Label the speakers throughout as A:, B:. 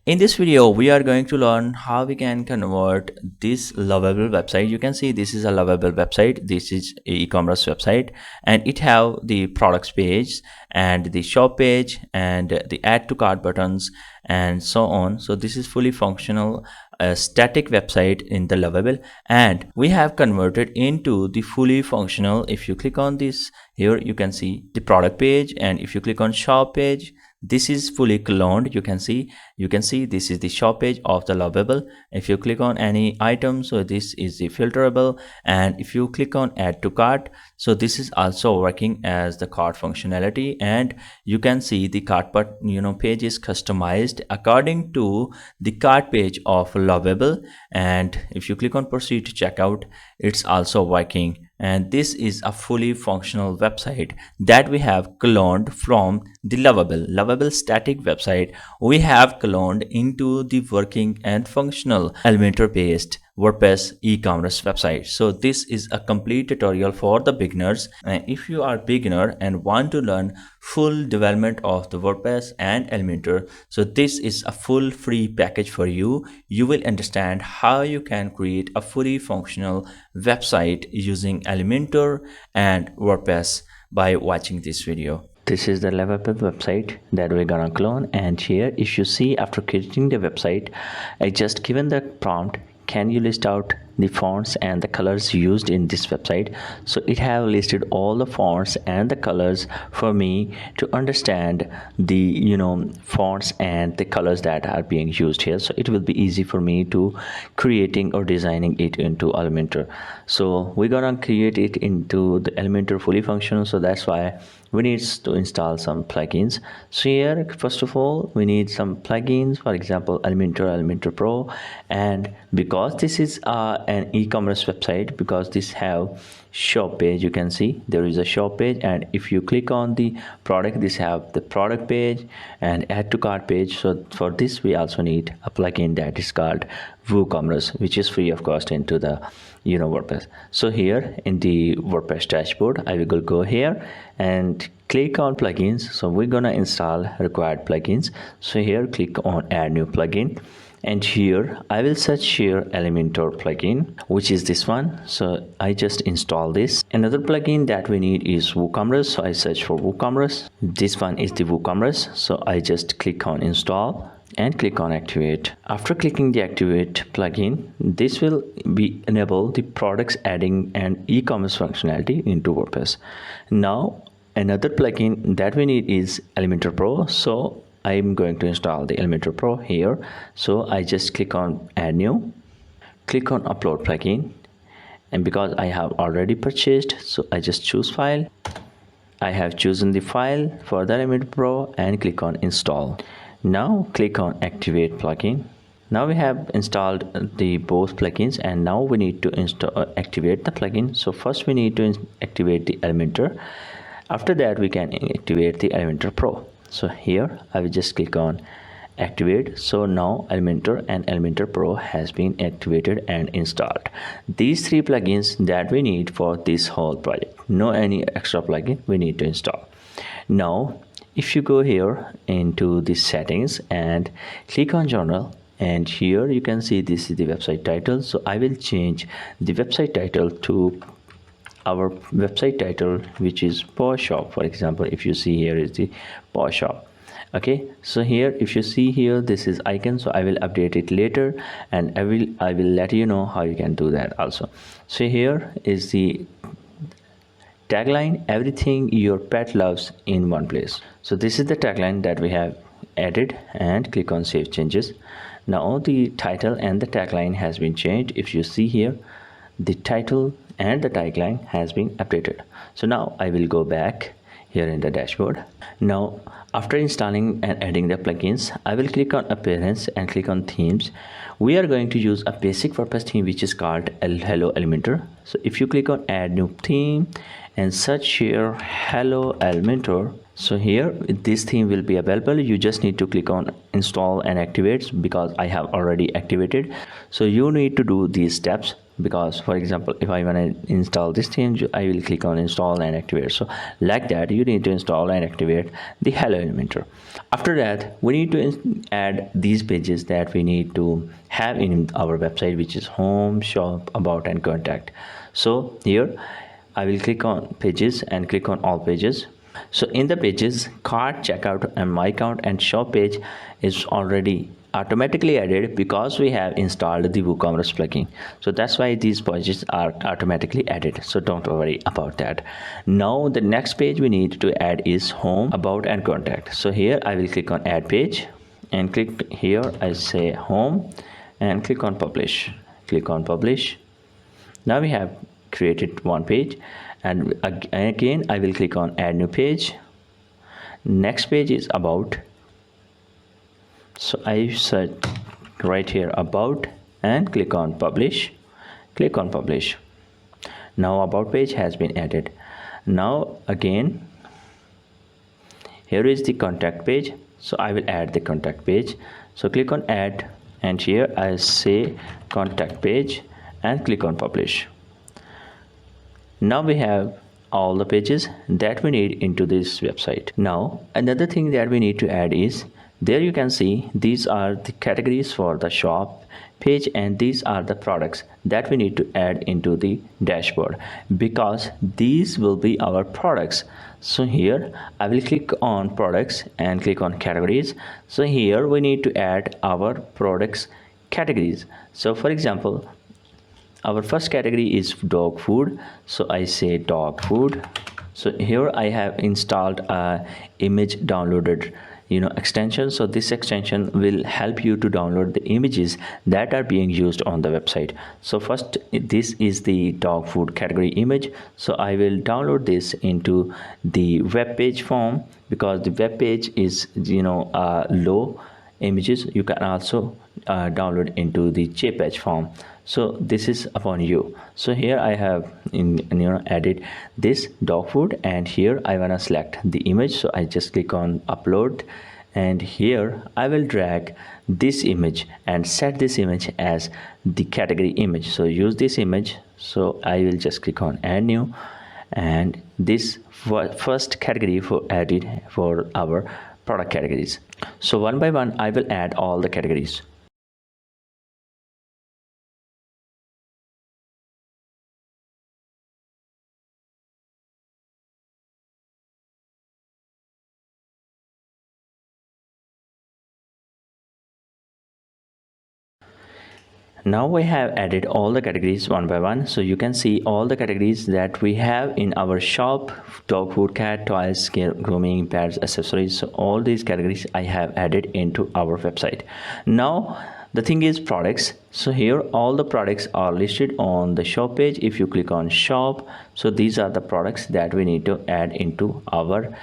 A: In this video, we are going to learn how we can convert this lovable website. You can see this is a lovable website. This is an e-commerce website, and it have the products page and the shop page and the add to cart buttons and so on. So this is fully functional static website in the lovable, and we have converted into the fully functional. If you click on this here, you can see the product page, and if you click on shop page, this is fully cloned. You can see this is the shop page of the lovable. If you click on any item, so this is the filterable, and if you click on add to cart, so this is also working as the cart functionality, and you can see the cart page is customized according to the cart page of lovable. And if you click on proceed to checkout, it's also working. And this is a fully functional website that we have cloned from the lovable static website. We have cloned into the working and functional Elementor based WordPress e-commerce website. So this is a complete tutorial for the beginners, and if you are beginner and want to learn full development of the WordPress and Elementor, so this is a full free package for you. You will understand how you can create a fully functional website using Elementor and WordPress by watching this video. This is the lovable website that we're gonna clone, and here if you see, after creating the website, I just given the prompt, can you list out the fonts and the colors used in this website? So it have listed all the fonts and the colors for me to understand the fonts and the colors that are being used here. So it will be easy for me to creating or designing it into Elementor. So we're gonna create it into the Elementor fully functional, so that's why we need to install some plugins. So here, first of all, we need some plugins, for example Elementor Pro. And because this is an e-commerce website, because this have shop page, you can see there is a shop page, and if you click on the product, this have the product page and add to cart page. So for this we also need a plugin that is called WooCommerce, which is free of cost into the WordPress. So here in the WordPress dashboard, I will go here and click on plugins. So we're gonna install required plugins. So here click on add new plugin, and here I will search here Elementor plugin, which is this one. So I just install this. Another plugin that we need is WooCommerce, so I search for WooCommerce. This one is the WooCommerce, so I just click on install and click on activate. After clicking the activate plugin, this will be enable the products adding and e-commerce functionality into WordPress. Now another plugin that we need is Elementor Pro, so I'm going to install the Elementor Pro here. So I just click on add new, click on upload plugin, and because I have already purchased, so I just choose file. I have chosen the file for the Elementor Pro and click on install. Now click on activate plugin. Now we have installed the both plugins, and now we need to activate the plugin. So first we need to activate the Elementor. After that we can activate the Elementor Pro. So here I will just click on activate. So now Elementor and Elementor Pro has been activated and installed. These three plugins that we need for this whole project. No any extra plugin we need to install. Now if you go here into the settings and click on journal, and here you can see this is the website title. So I will change the website title to our website title, which is Power Shop. For example, if you see here is the Power Shop. Okay, so here if you see here, this is icon, so I will update it later, and I will let you know how you can do that also. So here is the tagline, everything your pet loves in one place. So this is the tagline that we have added, and click on save changes. Now the title and the tagline has been changed. If you see here, the title and the tagline has been updated. So now I will go back here in the dashboard. Now after installing and adding the plugins, I will click on appearance and click on themes. We are going to use a basic WordPress theme which is called Hello Elementor. So if you click on add new theme and search here Hello Elementor, so here this theme will be available. You just need to click on install and activate, because I have already activated. So you need to do these steps because for example if I want to install this thing, I will click on install and activate. So like that you need to install and activate the Hello Elementor. After that we need to add these pages that we need to have in our website, which is home, shop, about and contact. So here I will click on pages and click on all pages. So in the pages, cart, checkout and my account and shop page is already automatically added because we have installed the WooCommerce plugin. So that's why these pages are automatically added, so don't worry about that. Now the next page we need to add is home, about and contact. So here I will click on add page and click here, I say home and click on publish. Click on publish. Now we have created one page, and again I will click on add new page. Next page is about, so I search right here about and click on publish. Click on publish. Now about page has been added. Now again here is the contact page, so I will add the contact page. So click on add and here I say contact page and click on publish. Now we have all the pages that we need into this website. Now another thing that we need to add is, there you can see these are the categories for the shop page and these are the products that we need to add into the dashboard, because these will be our products. So here I will click on products and click on categories. So here we need to add our products categories. So for example, our first category is dog food, so I say dog food. So here I have installed a image downloaded extension. So this extension will help you to download the images that are being used on the website. So first, this is the dog food category image, so I will download this into the web page form, because the web page is low images. You can also download into the JPEG form, so this is upon you. So here I have added this dog food, and here I want to select the image, so I just click on upload, and here I will drag this image and set this image as the category image. So use this image, so I will just click on add new, and this first category for added for our product categories. So one by one I will add all the categories. Now we have added all the categories one by one, so you can see all the categories that we have in our shop: dog food, cat, toys, grooming, pets, accessories. So all these categories I have added into our website. Now the thing is products. So here all the products are listed on the shop page. If you click on shop, so these are the products that we need to add into our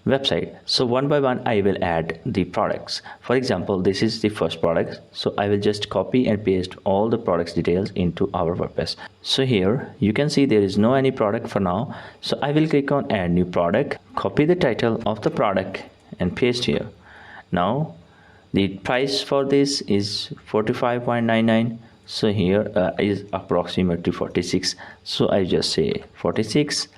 A: website. So one by one I will add the products. For example, this is the first product, so I will just copy and paste all the products details into our WordPress. So here you can see there is no any product for now, so I will click on add new product, copy the title of the product and paste here. Now the price for this is 45.99, so here is approximately 46, so I just say 46.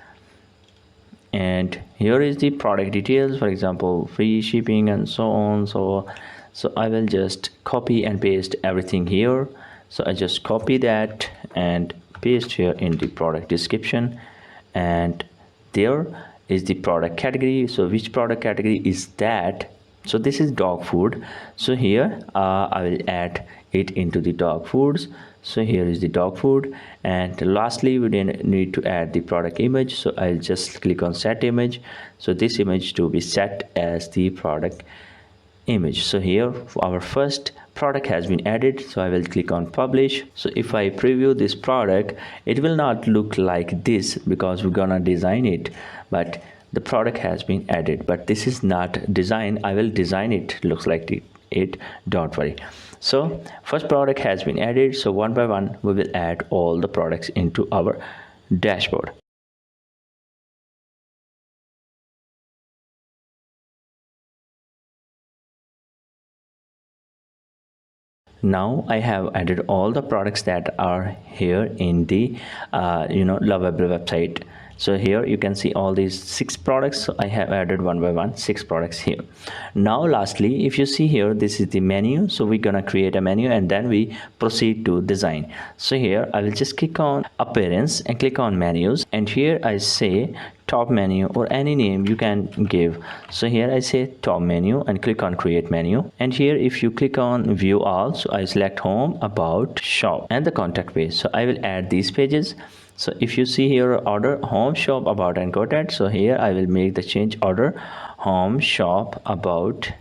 A: And here is the product details, for example free shipping and so on. So I will just copy and paste everything here. So I just copy that and paste here in the product description, and there is the product category. So which product category is that? So this is dog food, so here I will add it into the dog foods. So here is the dog food, and lastly we need to add the product image. So I'll just click on set image, so this image to be set as the product image. So here our first product has been added, so I will click on publish. So if I preview this product, it will not look like this because we're gonna design it, but the product has been added, but this is not design. I will design it looks like it, don't worry. So first product has been added, so one by one we will add all the products into our dashboard. Now I have added all the products that are here in the Lovable website. So here you can see all these 6 products. So I have added one by one 6 products here. Now lastly, if you see here, this is the menu. So we're gonna create a menu and then we proceed to design. So here I will just click on appearance and click on menus, and here I say top menu or any name you can give. So here I say top menu and click on create menu, and here if you click on view all, so I select home, about, shop and the contact page. So I will add these pages. So if you see here order, home, shop, about and contact, so here I will make the change order home, shop, about,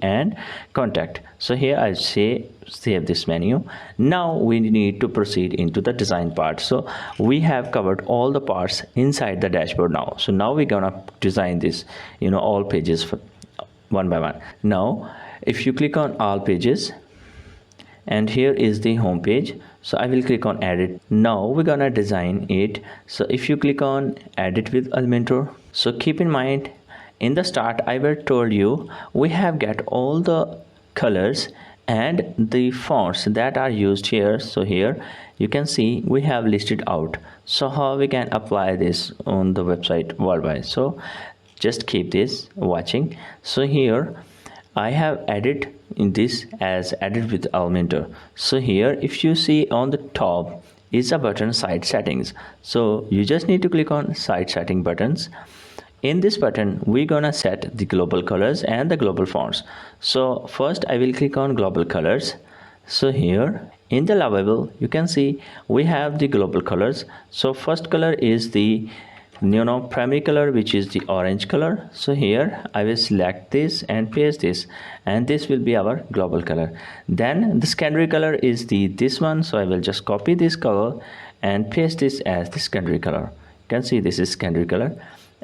A: and contact. So here I'll say save this menu. Now we need to proceed into the design part. So we have covered all the parts inside the dashboard now. So now we're gonna design this, all pages for one by one. Now if you click on all pages, and here is the home page, so I will click on edit. Now we're gonna design it. So if you click on edit with Elementor, so keep in mind in the start I will told you we have got all the colors and the fonts that are used here. So here you can see we have listed out. So how we can apply this on the website worldwide? So just keep this watching. So here I have added in this as added with Elementor. So here if you see on the top is a button site settings. So you just need to click on site setting buttons. In this button we're gonna set the global colors and the global fonts. So first I will click on global colors. So here in the Lovable you can see we have the global colors. So first color is the primary color, which is the orange color. So here I will select this and paste this, and this will be our global color. Then the secondary color is this one. So I will just copy this color and paste this as the secondary color. You can see this is secondary color.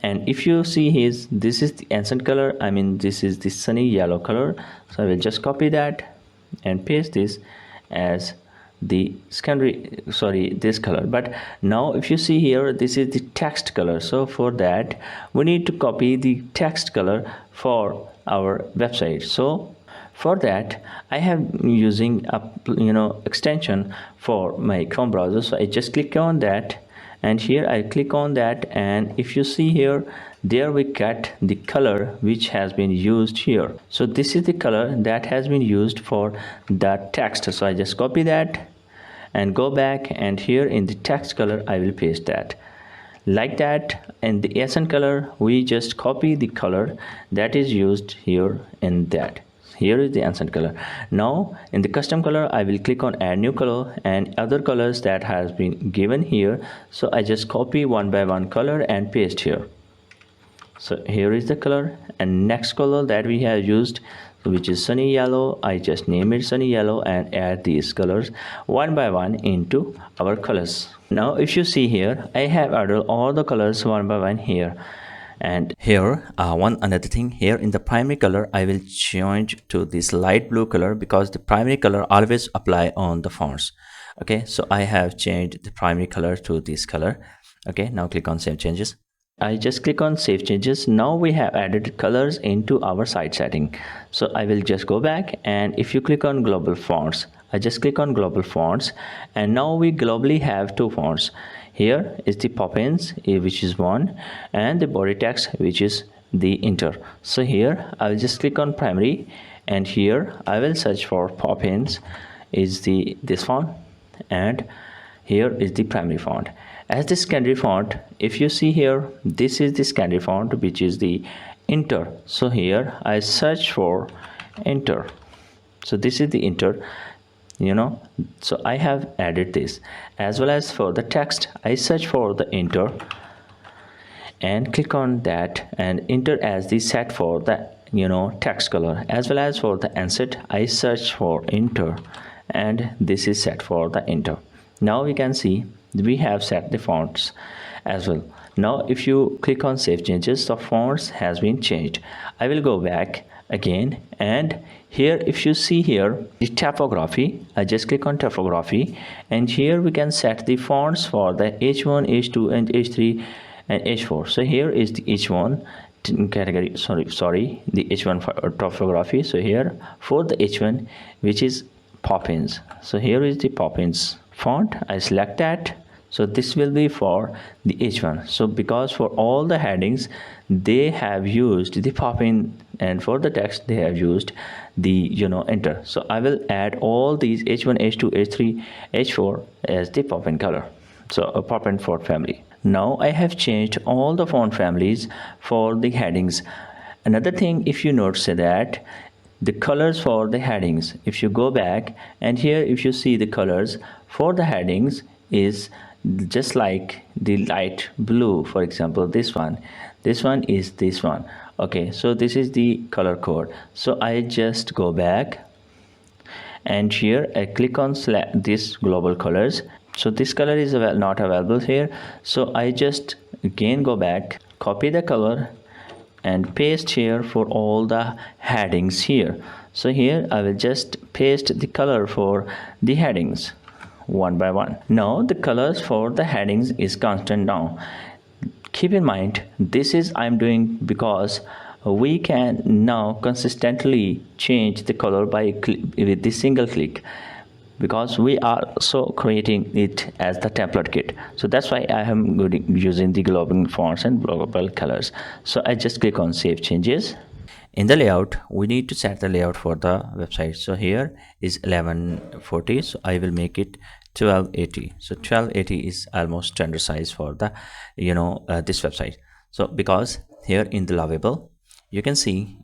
A: And if you see this is the ancient color, this is the sunny yellow color. So I will just copy that and paste this as the secondary, this color. But now if you see here, this is the text color. So for that we need to copy the text color for our website. So for that I have using a extension for my Chrome browser. So I just click on that, and here I click on that, and if you see here, there we get the color which has been used here. So this is the color that has been used for the text. So I just copy that and go back, and here in the text color I will paste that like that. And the accent color, we just copy the color that is used here in that. Here is the accent color. Now in the custom color I will click on add new color and other colors that has been given here. So I just copy one by one color and paste here. So here is the color, and next color that we have used, which is sunny yellow, I just name it sunny yellow and add these colors one by one into our colors. Now if you see here, I have added all the colors one by one here. And here one another thing, here in the primary color I will change to this light blue color because the primary color always apply on the fonts. Okay, so I have changed the primary color to this color. Okay, now click on save changes. I just click on save changes. Now we have added colors into our site setting. So I will just go back, and if you click on global fonts, I just click on global fonts, and now we globally have 2 fonts. Here is the pop-ins, which is 1, and the body text, which is the enter. So here I will just click on primary, and here I will search for pop-ins is this font, and here is the primary font. As the secondary font, if you see here, this is the secondary font, which is the enter. So here I search for enter. So this is the enter, so I have added this. As well as for the text, I search for the enter and click on that and enter as the set for the text color. As well as for the answer, I search for enter, and this is set for the enter. Now we can see we have set the fonts as well. Now if you click on save changes, the fonts has been changed. I will go back again, and here if you see here the typography, I just click on typography, and here we can set the fonts for the H1, H2 and H3 and H4. So here is the H1 category, the H1 typography. So here for the H1, which is Poppins. So here is the Poppins font. I select that. So this will be for the H1. So because for all the headings they have used the Poppin, and for the text they have used the enter. So I will add all these H1, H2, H3, H4 as the Poppin color. So a Poppin font family. Now I have changed all the font families for the headings. Another thing, if you notice that the colors for the headings, if you go back and here if you see the colors for the headings is just like the light blue. For example, this one is this one. Okay, so this is the color code. So I just go back and here I click on this global colors. So this color is not available here, so I just again go back, copy the color and paste here for all the headings here. So here I will just paste the color for the headings one by one. Now the colors for the headings is constant now. Keep in mind, this is I'm doing because we can now consistently change the color with the single click, because we are so creating it as the template kit. So that's why I am using the global fonts and global colors. So I just click on save changes. In the layout, we need to set the layout for the website. So here is 1140, so I will make it 1280. So 1280 is almost standard size for the this website. So because here in the Lovable, you can see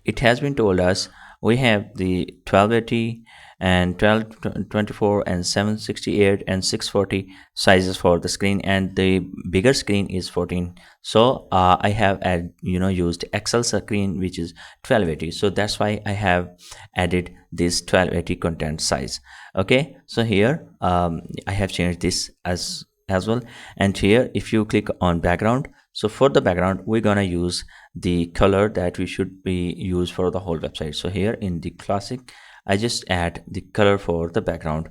A: it has been told us we have the 1280 and 1224 and 768 and 640 sizes for the screen, and the bigger screen is 14. So I have used Excel screen which is 1280. So that's why I have added this 1280 content size. Okay, so here I have changed this as well. And here if you click on background, so for the background we're gonna use the color that we should be used for the whole website. So here in the classic, I just add the color for the background.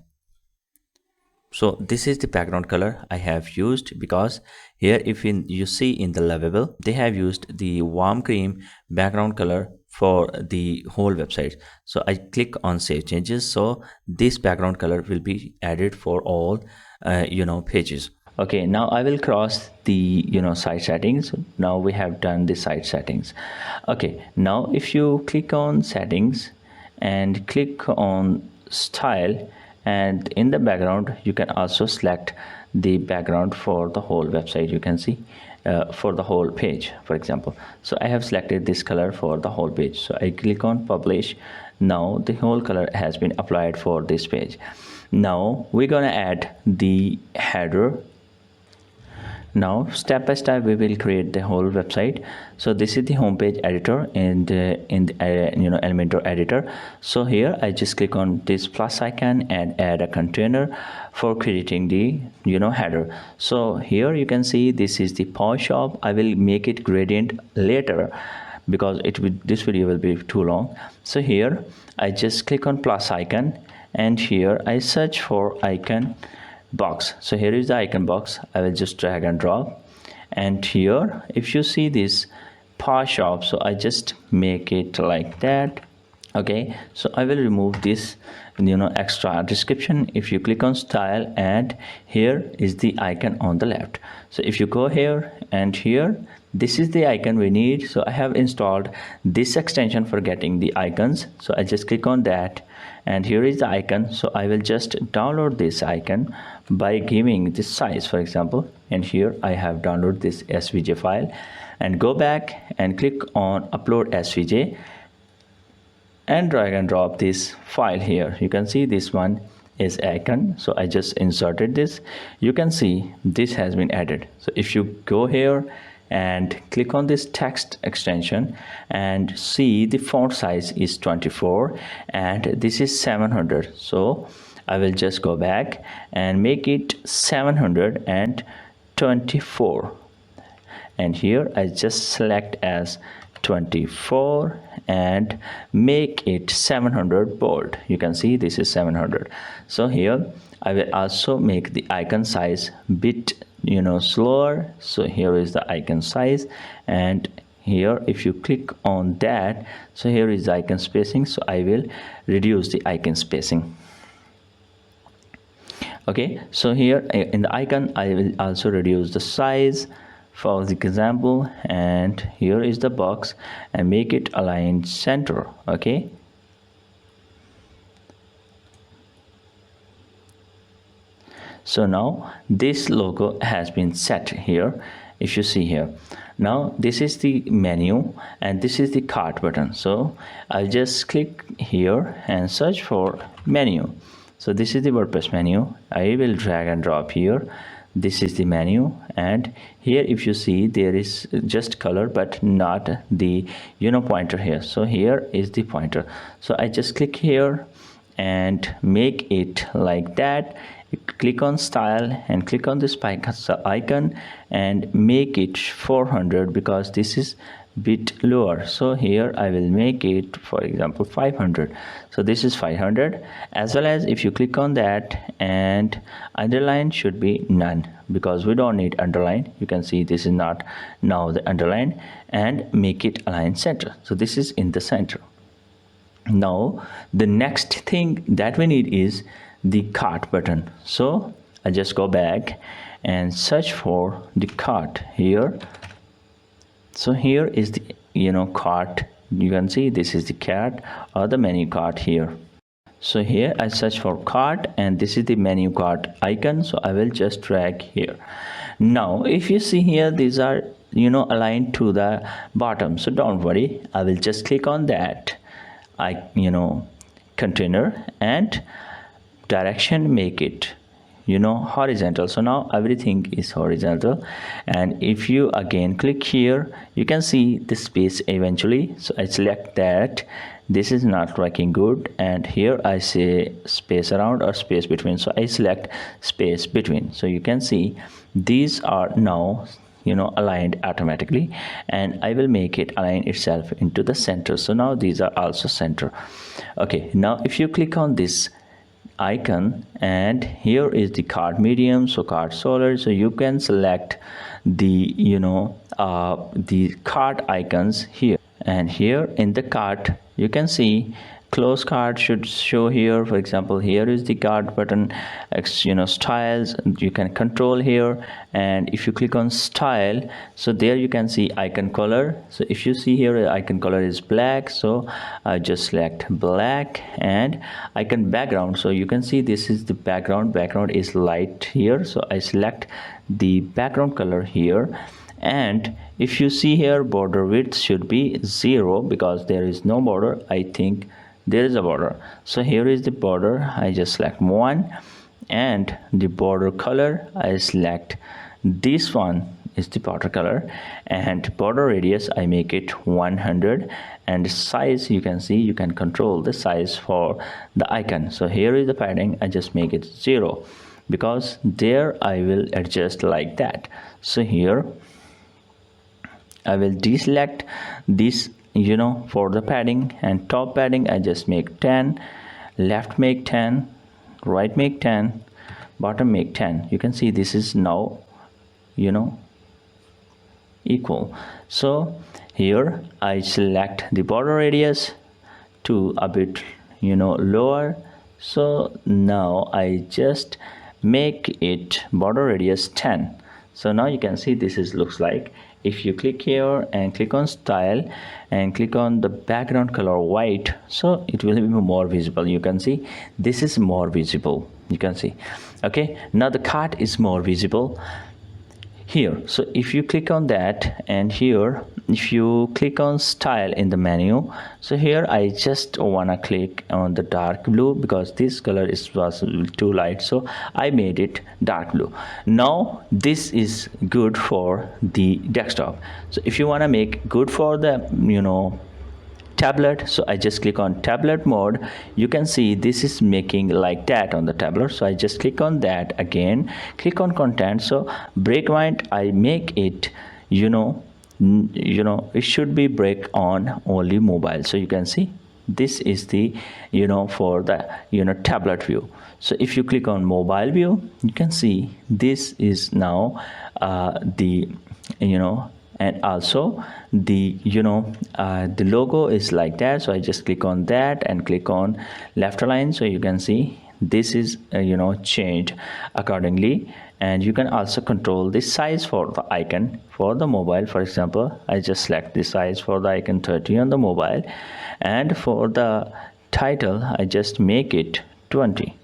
A: So this is the background color I have used, because here if you see in the Lovable, they have used the warm cream background color for the whole website. So I click on save changes, so this background color will be added for all pages. Okay, now I will cross the site settings. Now we have done the site settings. Okay, now if you click on settings and click on style, and in the background you can also select the background for the whole website. You can see for the whole page, for example. So I have selected this color for the whole page. So I click on publish. Now the whole color has been applied for this page. Now we're gonna add the header. Now step by step we will create the whole website. So this is the homepage editor and in the Elementor editor. So here I just click on this plus icon and add a container for creating the header. So here you can see this is the paw shop. I will make it gradient later because this video will be too long. So here I just click on plus icon and here I search for icon box. So here is the icon box. I will just drag and drop, and here if you see this paw shop, so I just make it like that. Okay, so I will remove this extra description. If you click on style, and here is the icon on the left. So if you go here and here, this is the icon we need. So I have installed this extension for getting the icons. So I just click on that, and here is the icon. So I will just download this icon by giving this size, for example, and here I have downloaded this SVJ file, and go back and click on upload SVJ and drag and drop this file here. You can see this one is icon. So I just inserted this. You can see this has been added. So if you go here and click on this text extension and see the font size is 24 and this is 700. So I will just go back and make it 724, and here I just select as 24 and make it 700 bold. You can see this is 700. So here I will also make the icon size bit slower. So here is the icon size, and here if you click on that, so here is the icon spacing, so I will reduce the icon spacing. Okay, so here in the icon I will also reduce the size for the example, and here is the box and make it aligned center. Okay, so now this logo has been set here. If you see here, now this is the menu and this is the cart button, so I'll just click here and search for menu. So this is the WordPress menu. I will drag and drop here. This is the menu, and here if you see there is just color but not the pointer here. So here is the pointer, so I just click here and make it like that. Click on style and click on this icon and make it 400 because this is bit lower. So here I will make it, for example, 500. So this is 500. As well as if you click on that, and underline should be none because we don't need underline. You can see this is not now the underline, and make it align center. So this is in the center. Now the next thing that we need is the cart button. So I just go back and search for the cart here. So here is the cart. You can see this is the cart or the menu cart here. So here I search for cart, and this is the menu cart icon, so I will just drag here. Now if you see here, these are aligned to the bottom, so don't worry, I will just click on that container and direction make it horizontal. So now everything is horizontal, and if you again click here, you can see the space eventually. So I select that. This is not working good, and here I say space around or space between, so I select space between. So you can see these are now aligned automatically, and I will make it align itself into the center. So now these are also center. Okay, now if you click on this icon, and here is the cart medium, so cart solid, so you can select the the cart icons here, and here in the cart you can see close cart should show here. For example, here is the cart button, styles you can control here, and if you click on style, so there you can see icon color. So if you see here, icon color is black, so I just select black, and icon background, so you can see this is the background is light here, so I select the background color here. And if you see here, border width should be 0 because there is no border. I think there is a border, so here is the border. I just select 1, and the border color I select this one is the border color, and border radius I make it 100, and size you can see you can control the size for the icon. So here is the padding, I just make it 0 because there I will adjust like that. So here I will deselect this for the padding, and top padding I just make 10, left make 10, right make 10, bottom make 10. You can see this is now equal. So here I select the border radius to a bit lower. So now I just make it border radius 10. So now you can see this is looks like. If you click here and click on style and click on the background color white, so it will be more visible. You can see this is more visible, you can see. Okay, now the cart is more visible here. So if you click on that, and here if you click on style in the menu, so here I just wanna click on the dark blue because this color was too light, so I made it dark blue. Now this is good for the desktop. So if you want to make good for the tablet, so I just click on tablet mode. You can see this is making like that on the tablet, so I just click on that again, click on content. So breakpoint I make it it should be break on only mobile. So you can see this is the for the tablet view. So if you click on mobile view, you can see this is now the and also the the logo is like that. So I just click on that and click on left align. So you can see this is changed accordingly, and you can also control the size for the icon for the mobile. For example, I just select the size for the icon 30 on the mobile, and for the title I just make it 20.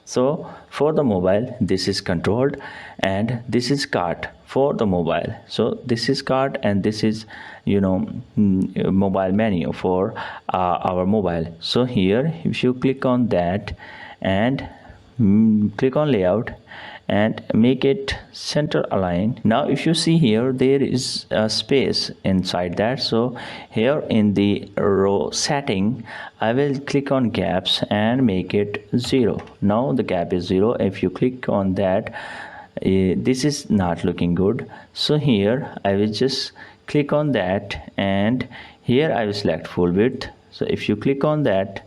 A: So for the mobile this is controlled, and this is cart for the mobile. So this is cart, and this is mobile menu for our mobile. So here if you click on that and click on layout and make it center align. Now if you see here, there is a space inside that. So here in the row setting I will click on gaps and make it 0. Now the gap is 0. If you click on that, this is not looking good. So here I will just click on that, and here I will select full width. So if you click on that,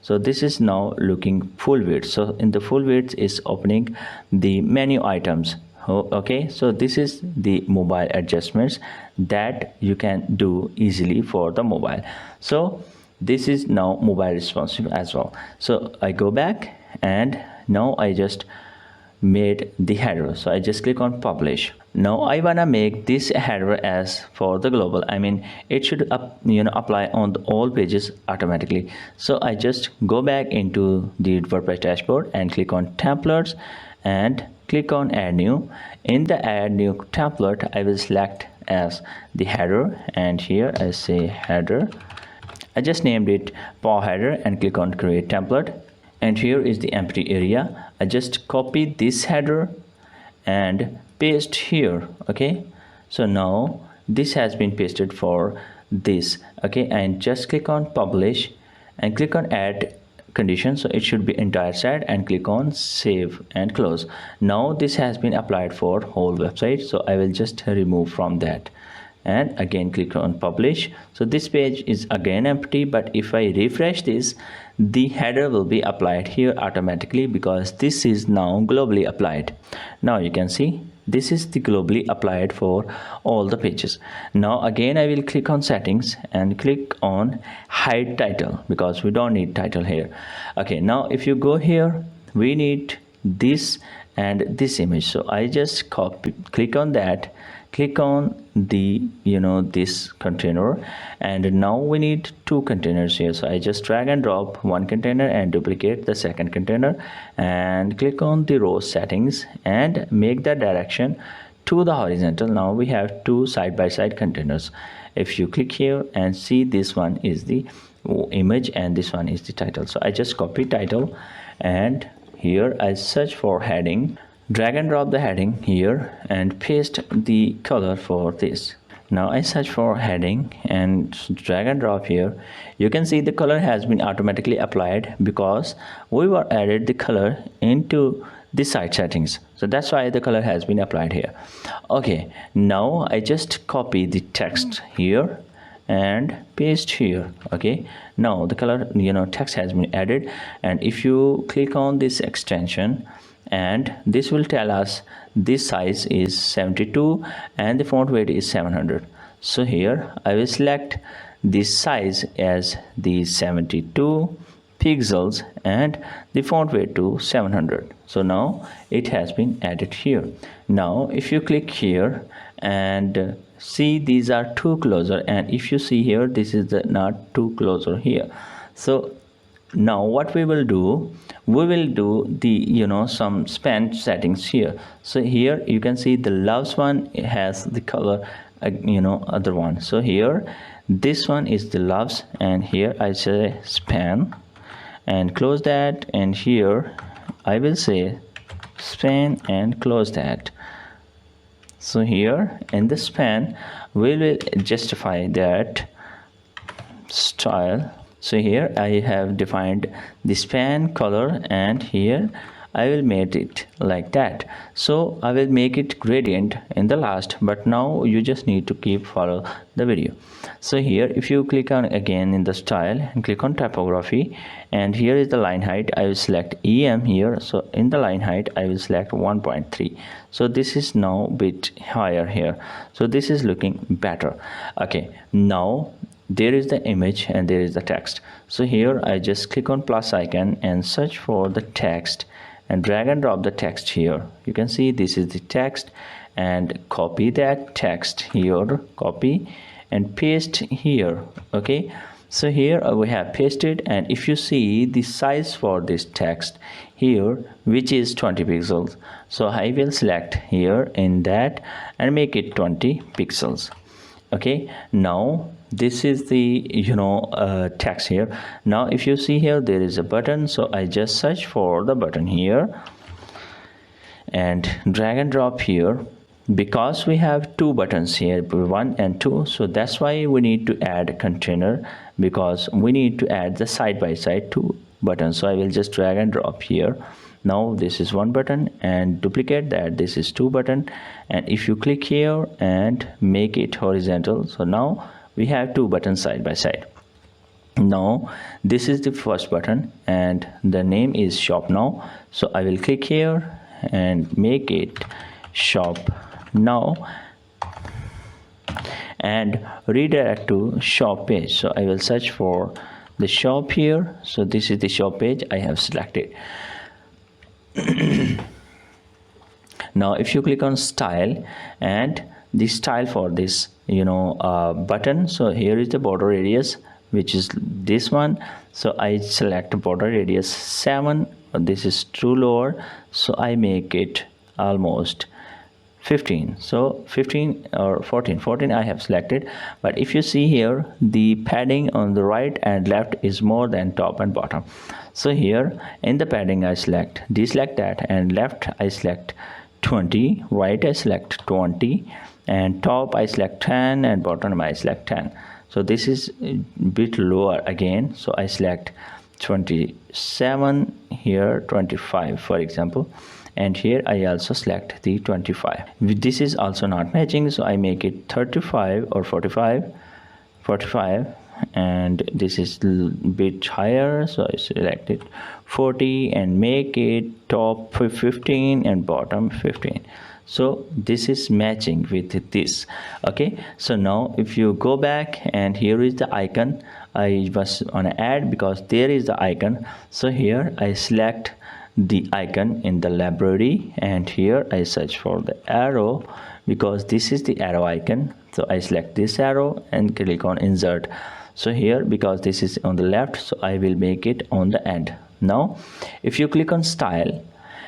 A: so this is now looking full width. So in the full width is opening the menu items. Okay, so this is the mobile adjustments that you can do easily for the mobile. So this is now mobile responsive as well. So I go back, and now I just made the header. So I just click on publish. Now I wanna make this header as for the global. I mean, it should apply on all pages automatically. So I just go back into the WordPress dashboard and click on templates and click on add new. In the add new template I will select as the header, and here I say header. I just named it paw header and click on create template. And here is the empty area. I just copy this header and paste here. Okay, so now this has been pasted for this. Okay, and just click on publish and click on add condition. So it should be entire site, and click on save and close. Now this has been applied for whole website. So I will just remove from that and again click on publish. So this page is again empty, but if I refresh this, the header will be applied here automatically, because this is now globally applied. Now you can see this is the globally applied for all the pages. Now again I will click on settings and click on hide title, because we don't need title here. Okay, now if you go here, we need this and this image. So I just click on that, click on the this container, and now we need 2 containers here. So I just drag and drop one container and duplicate the second container, and click on the row settings and make the direction to the horizontal. Now we have 2 side-by-side containers. If you click here and see, this one is the image and this one is the title. So I just copy title, and here I search for heading, drag and drop the heading here and paste the color for this. Now I search for heading and drag and drop here. You can see the color has been automatically applied because we were added the color into the site settings. So that's why the color has been applied here. Okay, now I just copy the text here and paste here. Okay, now the color text has been added, and if you click on this extension, and this will tell us this size is 72 and the font weight is 700. So here I will select this size as the 72 pixels and the font weight to 700. So now it has been added here. Now if you click here and see, these are 2 closer, and if you see here, this is the not 2 closer here. So now what we will do, we will do the some span settings here. So here you can see the loves one has the color other one. So here this one is the loves, and here I say span and close that, and here I will say span and close that. So here in the span we will justify that style. So here I have defined the span color, and here I will make it like that. So I will make it gradient in the last, but now you just need to keep follow the video. So here if you click on again in the style and click on typography, and here is the line height, I will select EM here. So in the line height I will select 1.3. so this is now bit higher here, so this is looking better. Okay, now there is the image and there is the text. So here I just click on plus icon and search for the text and drag and drop the text here. You can see this is the text, and copy that text here, copy and paste here. Okay, so here we have pasted, and if you see the size for this text here, which is 20 pixels, so I will select here in that and make it 20 pixels. Okay, now this is the text here. Now if you see here there is a button, so I just search for the button here and drag and drop here. Because we have two buttons here, 1 and 2, so that's why we need to add a container, because we need to add the side by side two buttons. So I will just drag and drop here. Now this is one button, and duplicate that, this is two button, and if you click here and make it horizontal, so now we have two buttons side by side. Now this is the first button and the name is shop now, so I will click here and make it shop now and redirect to shop page. So I will search for the shop here. So this is the shop page I have selected. Now if you click on style and the style for this button, so here is the border radius, which is this one. So I select border radius 7, this is too lower, so I make it almost 15. So 15 or 14 I have selected. But if you see here, the padding on the right and left is more than top and bottom. So here in the padding I deselect that, and left I select 20, right I select 20, and top I select 10, and bottom I select 10. So this is a bit lower again, so I select 27 here, 25 for example, and here I also select the 25. This is also not matching, so I make it 35 or 45, and this is a bit higher, so I select it 40 and make it top 15 and bottom 15. So this is matching with this. Okay, so now if you go back, and here is the icon, I was on add because there is the icon. So here I select the icon in the library, and here I search for the arrow because this is the arrow icon. So I select this arrow and click on insert. So here, because this is on the left, so I will make it on the end. Now if you click on style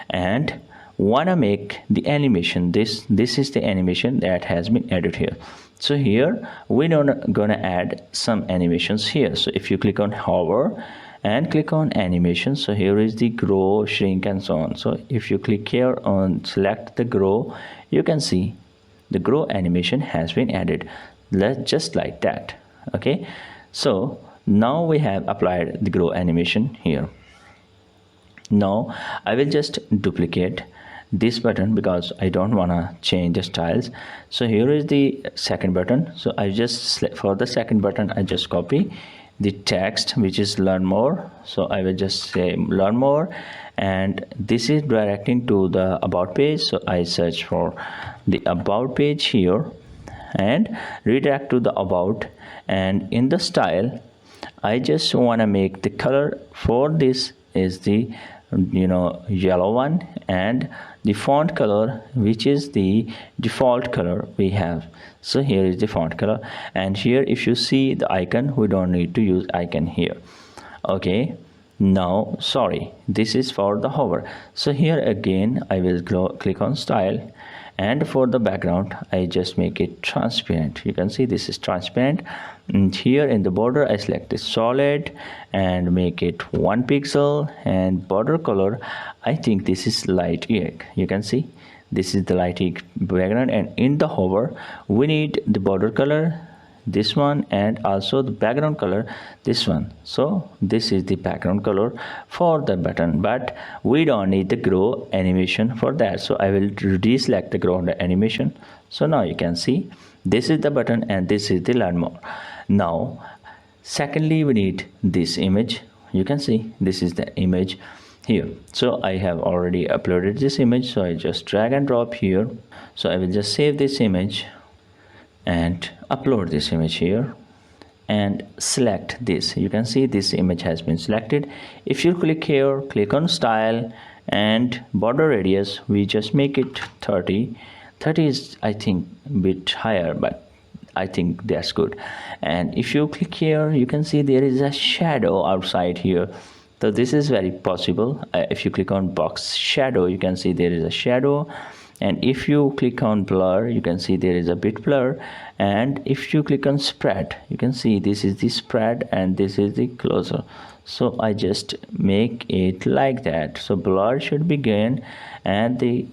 A: and wanna make the animation, this is the animation that has been added here. So here we're gonna add some animations here. So if you click on hover and click on animation, so here is the grow, shrink and so on. So if you click here on select the grow, you can see the grow animation has been added, just like that. Okay, so now we have applied the grow animation here. Now I will just duplicate this button because I don't want to change the styles. So here is the second button. So I just, for the second button, I just copy the text, which is learn more. So I will just say learn more, and this is directing to the about page. So I search for the about page here and redirect to the about, and in the style I just want to make the color for this is the yellow one, and the font color, which is the default color we have. So here is the font color, and here if you see the icon, we don't need to use icon here. Okay, now sorry, this is for the hover. So here again I will click on style, and for the background I just make it transparent. You can see this is transparent, and here in the border I select the solid and make it 1 pixel, and border color I think this is light egg. You can see this is the light egg background, and in the hover we need the border color this one, and also the background color this one. So this is the background color for the button, but we don't need the grow animation for that. So I will deselect the grow animation. So now you can see this is the button and this is the learn more. Now secondly, we need this image. You can see this is the image here. So I have already uploaded this image, so I just drag and drop here. So I will just save this image and upload this image here and select this. You can see this image has been selected. If you click here, click on style and border radius, we just make it 30. 30 is I think a bit higher, but I think that's good. And if you click here, you can see there is a shadow outside here. So this is very possible. If you click on box shadow, you can see there is a shadow. And if you click on blur, you can see there is a bit blur. And if you click on spread, you can see this is the spread and this is the closer. So I just make it like that. So blur should begin and the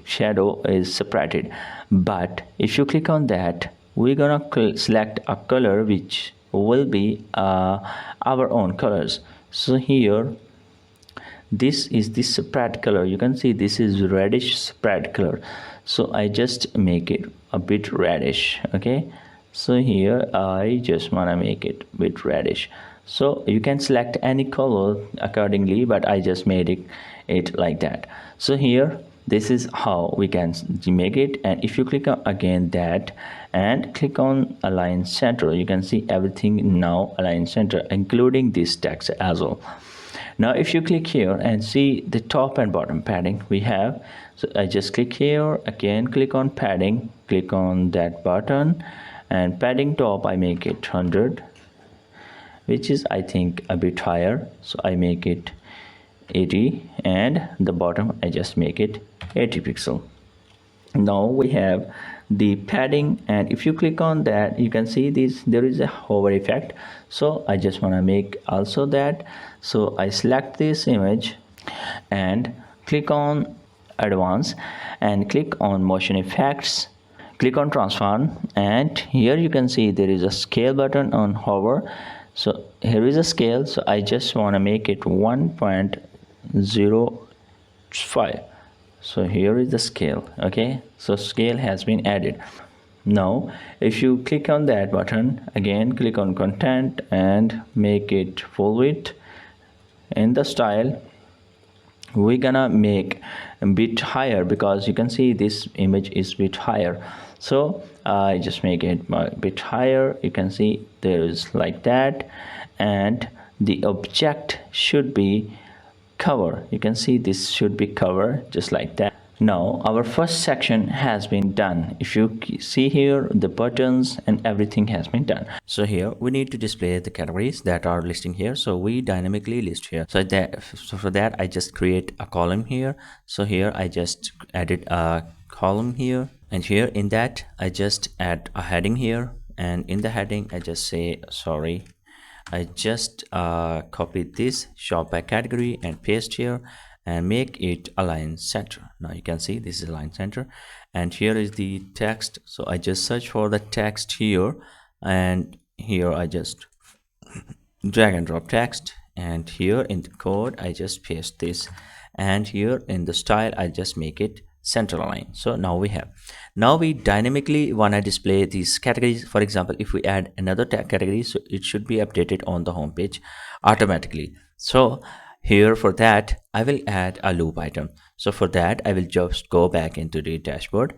A: shadow is separated. But if you click on that, we're gonna select a color which will be our own colors. So here this is the spread color. You can see this is reddish spread color. So I just make it a bit reddish. Okay, so here I just want to make it a bit reddish. So you can select any color accordingly, but I just made it like that. So here this is how we can make it. And if you click on again that and click on align center, you can see everything now align center, including this text as well. Now if you click here and see the top and bottom padding we have, so I just click here, again click on padding, click on that button, and padding top I make it 100, which is I think a bit higher, so I make it 80, and the bottom I just make it 80 pixel. Now we have the padding, and if you click on that, you can see this there is a hover effect. So I just want to make also that. So I select this image and click on advanced and click on motion effects, click on transform, and here you can see there is a scale button on hover. So here is a scale, so I just want to make it 1.05. so here is the scale. Okay, so scale has been added. Now if you click on that button, again click on content and make it full width. In the style we're gonna make a bit higher because you can see this image is a bit higher, so I just make it a bit higher. You can see there is like that, and the object should be cover. You can see this should be cover just like that. Now our first section has been done. If you see here, the buttons and everything has been done. So here we need to display the categories that are listing here. So we dynamically list here. So for that I just create a column here. So here I just added a column here, and here in that I just add a heading here, and in the heading I just say sorry. I just copied this shop by category and paste here and make it align center. Now you can see this is align center, and here is the text. So I just search for the text here, and here I just drag and drop text, and here in the code I just paste this, and here in the style I just make it center align. So now we dynamically want to display these categories. For example, if we add another category, so it should be updated on the home page automatically. So here for that I will add a loop item. So for that I will just go back into the dashboard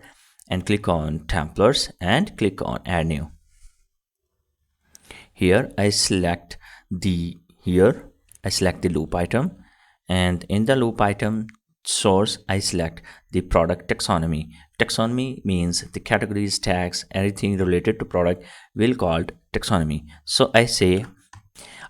A: and click on templates and click on add new. Here I select the loop item, and in the loop item source I select the product taxonomy. Taxonomy means the categories, tags, anything related to product will called taxonomy. So I say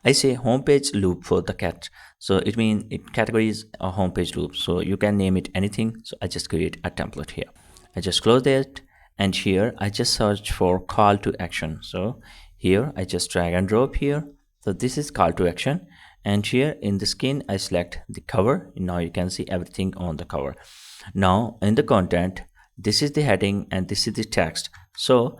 A: homepage loop for the cat. So it means it categories a homepage loop. So you can name it anything. So I just create a template here. I just close it, and here I just search for call to action. So here I just drag and drop here. So this is call to action, and here in the skin I select the cover. Now you can see everything on the cover. Now in the content, this is the heading and this is the text. So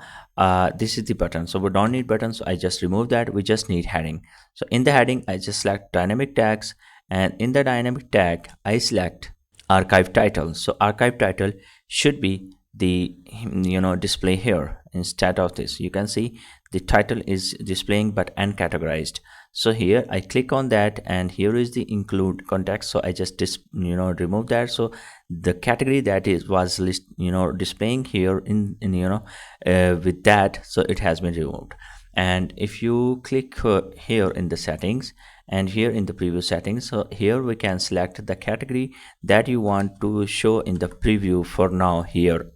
A: this is the button, so we don't need buttons, so I just remove that. We just need heading. So in the heading I just select dynamic tags, and in the dynamic tag I select archive title. So archive title should be the display here. Instead of this, you can see the title is displaying but uncategorized. So here I click on that, and here is the include context. So I just remove that. So the category that is was displaying here in with that, so it has been removed. And if you click here in the settings, and here in the preview settings, so here we can select the category that you want to show in the preview. For now, here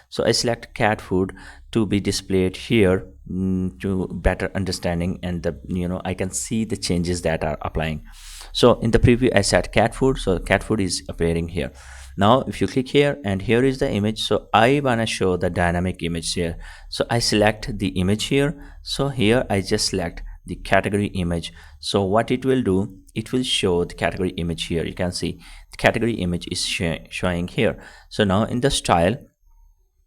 A: so I select cat food to be displayed here, to better understanding, and the I can see the changes that are applying. So in the preview I set cat food, so cat food is appearing here. Now if you click here, and here is the image, so I wanna show the dynamic image here. So I select the image here. So here I just select the category image. So what it will do, it will show the category image here. You can see the category image is showing here. So now in the style,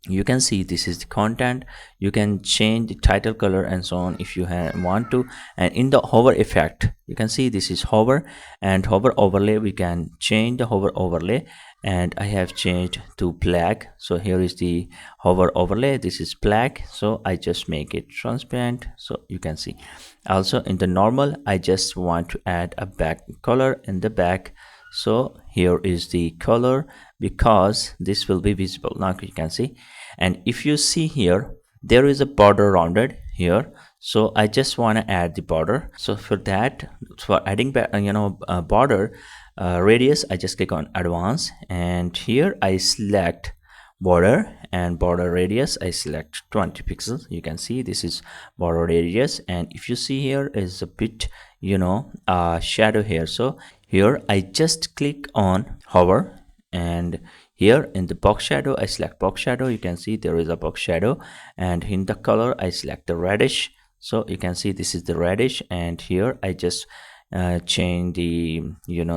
A: you can see this is the content. You can change the title color and so on if you want to. And in the hover effect, you can see this is hover, and hover overlay, we can change the hover overlay, and I have changed to black. So here is the hover overlay, this is black, so I just make it transparent, so you can see. Also in the normal, I just want to add a back color in the back. So here is the color, because this will be visible. Now you can see, and if you see here, there is a border rounded here. So I just want to add the border. So for that, for adding back border radius, I just click on advanced, and here I select border, and border radius I select 20 pixels. You can see this is border radius, and if you see here is a bit shadow here. So here I just click on hover, and here in the box shadow I select box shadow. You can see there is a box shadow, and in the color I select the reddish. So you can see this is the reddish, and here I just change the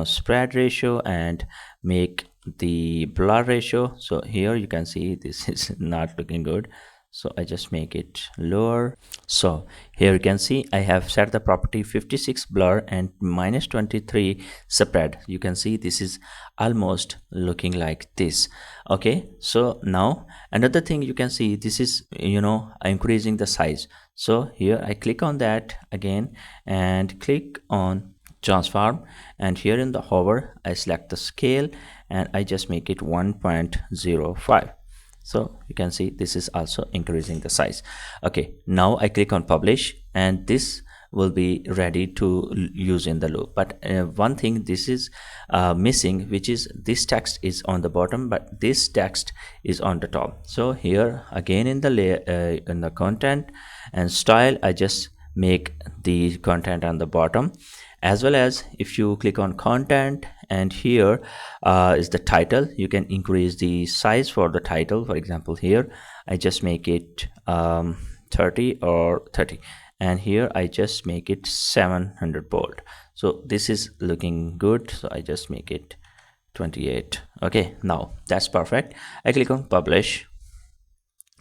A: spread ratio and make the blur ratio. So here you can see this is not looking good, so I just make it lower. So here you can see I have set the property 56 blur and -23 spread. You can see this is almost looking like this. Okay, so now another thing, you can see this is increasing the size. So here I click on that again, and click on transform, and here in the hover I select the scale, and I just make it 1.05. so you can see this is also increasing the size. Okay, now I click on publish, and this will be ready to use in the loop. But one thing this is missing, which is this text is on the bottom, but this text is on the top. So here again in the layer in the content and style, I just make the content on the bottom, as well as if you click on content, and here is the title. You can increase the size for the title. For example, here I just make it 30 or 30, and here I just make it 700 bold. So this is looking good, so I just make it 28. Okay, now that's perfect. I click on publish.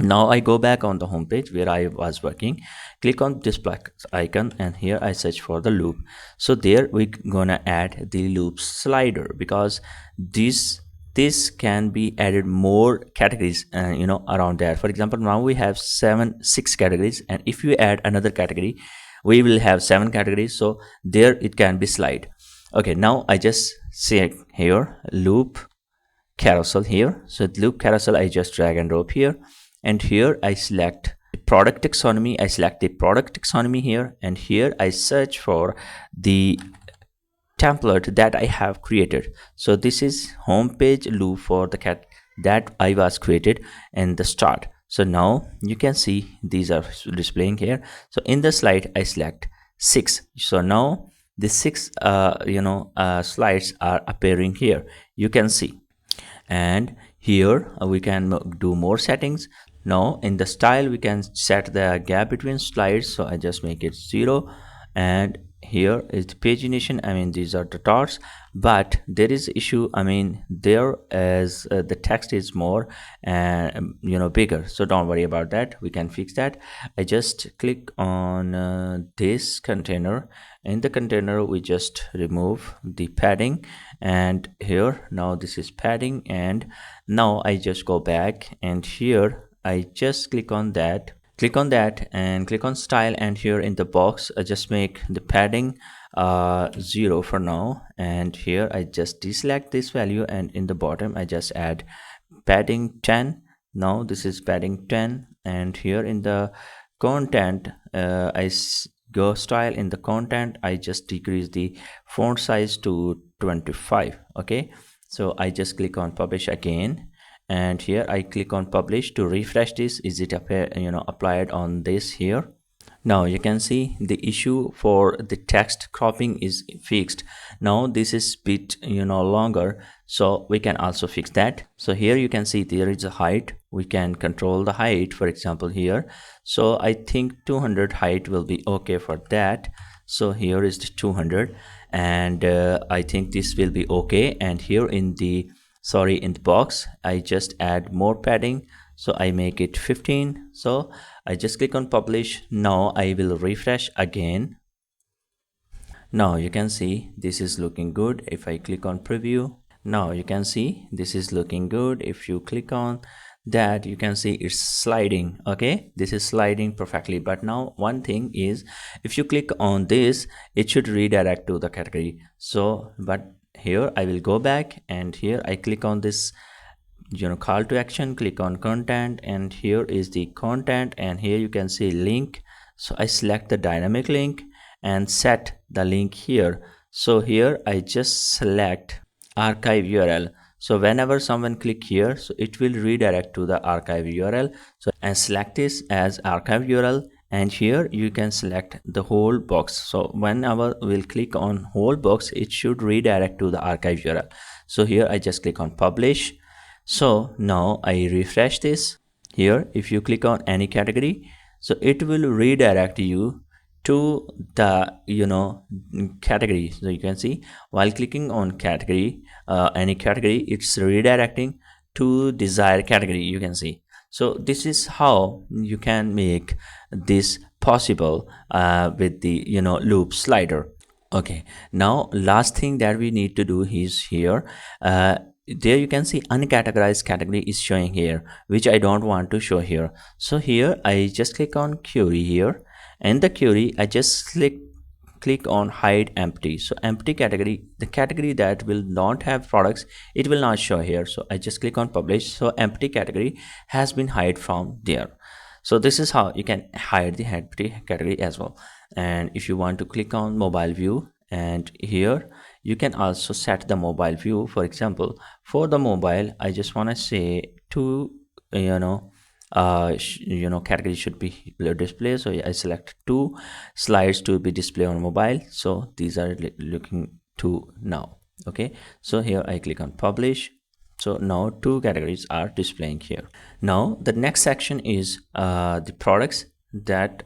A: Now I go back on the home page where I was working, click on this black icon, and here I search for the loop. So there we gonna add the loop slider, because this can be added more categories around there. For example, now we have 6 categories, and if you add another category, we will have 7 categories. So there it can be slide. Okay, now I just say here loop carousel here. So loop carousel I just drag and drop here, and here I select the product taxonomy. I select the product taxonomy here, and here I search for the template that I have created. So this is home page loop for the cat that I was created in the start. So now you can see these are displaying here. So in the slide I select 6. So now the 6 slides are appearing here, you can see. And here we can do more settings. Now in the style we can set the gap between slides, so I just make it 0, and here is the pagination. I mean, these are the dots, but there is issue. I mean, there is the text is more and bigger, so don't worry about that, we can fix that. I just click on this container. In the container we just remove the padding, and here now this is padding, and now I just go back, and here I just click on that, and click on style, and here in the box I just make the padding 0 for now, and here I just deselect this value, and in the bottom I just add padding 10. Now this is padding 10, and here in the content go style. In the content I just decrease the font size to 25. Okay, so I just click on publish again, and here I click on publish to refresh this. Is it applied on this here? Now you can see the issue for the text cropping is fixed. Now this is bit longer, so we can also fix that. So here you can see there is a height. We can control the height, for example here. So I think 200 height will be okay for that. So here is the 200, and I think this will be okay. And here in the box I just add more padding, so I make it 15. So I just click on publish. Now I will refresh again. Now you can see this is looking good. If I click on preview, now you can see this is looking good. If you click on that, you can see it's sliding. Okay, this is sliding perfectly. But now one thing is, if you click on this, it should redirect to the category. So but here I will go back, and here I click on this call to action, click on content, and here is the content, and here you can see link. So I select the dynamic link and set the link here. So here I just select archive URL. So whenever someone click here, so it will redirect to the archive URL. So and select this as archive URL, and here you can select the whole box. So whenever we'll click on whole box, it should redirect to the archive URL. So here I just click on publish. So now I refresh this. Here if you click on any category, so it will redirect you to the category. So you can see while clicking on category, any category, it's redirecting to desired category, you can see. So this is how you can make this possible with the loop slider. Okay, now last thing that we need to do is here, there you can see uncategorized category is showing here, which I don't want to show here. So here I just click on query here, and the query I just click on hide empty. So empty category, the category that will not have products, it will not show here. So I just click on publish. So empty category has been hide from there. So this is how you can hide the empty category as well. And if you want to click on mobile view, and here you can also set the mobile view. For example, for the mobile, I just want to say to category should be display. So I select 2 slides to be displayed on mobile. So these are looking to now. Okay, so here I click on publish. So now 2 categories are displaying here. Now the next section is the products that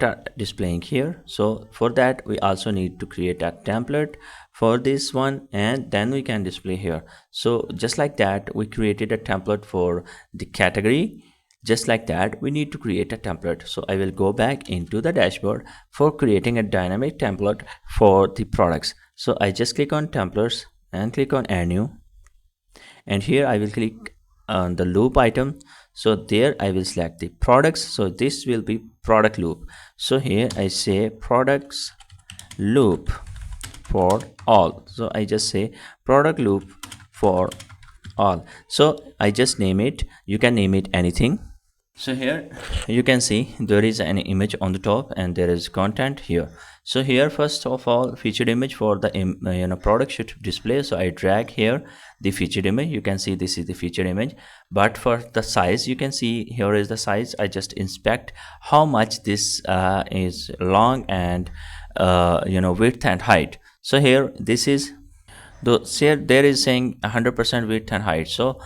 A: are displaying here. So for that we also need to create a template for this one, and then we can display here. So just like that, we created a template for the category. Just like that, we need to create a template. So I will go back into the dashboard for creating a dynamic template for the products. So I just click on templates and click on add new, and here I will click on the loop item. So there I will select the products. So this will be product loop. So here I say products loop for all. So I just say product loop for all. So I just name it. You can name it anything. So here you can see there is an image on the top, and there is content here. So here first of all, featured image for the product should display. So I drag here the featured image. You can see this is the featured image, but for the size, you can see here is the size. I just inspect how much this is long and width and height. So here this is there is saying 100% width and height. So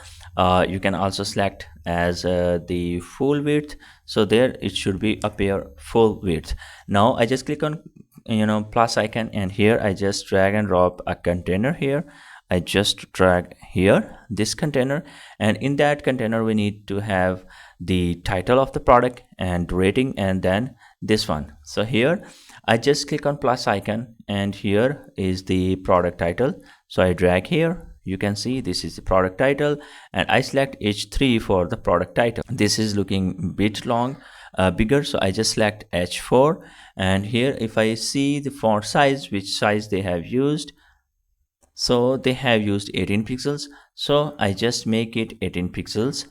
A: you can also select as the full width. So there it should be appear full width. Now I just click on plus icon, and here I just drag and drop a container here. I just drag here this container, and in that container we need to have the title of the product and rating, and then this one. So here I just click on plus icon, and here is the product title. So I drag here. You can see this is the product title, and I select H3 for the product title. This is looking bit long, bigger, so I just select H4. And here if I see the font size, which size they have used, so they have used 18 pixels, so I just make it 18 pixels,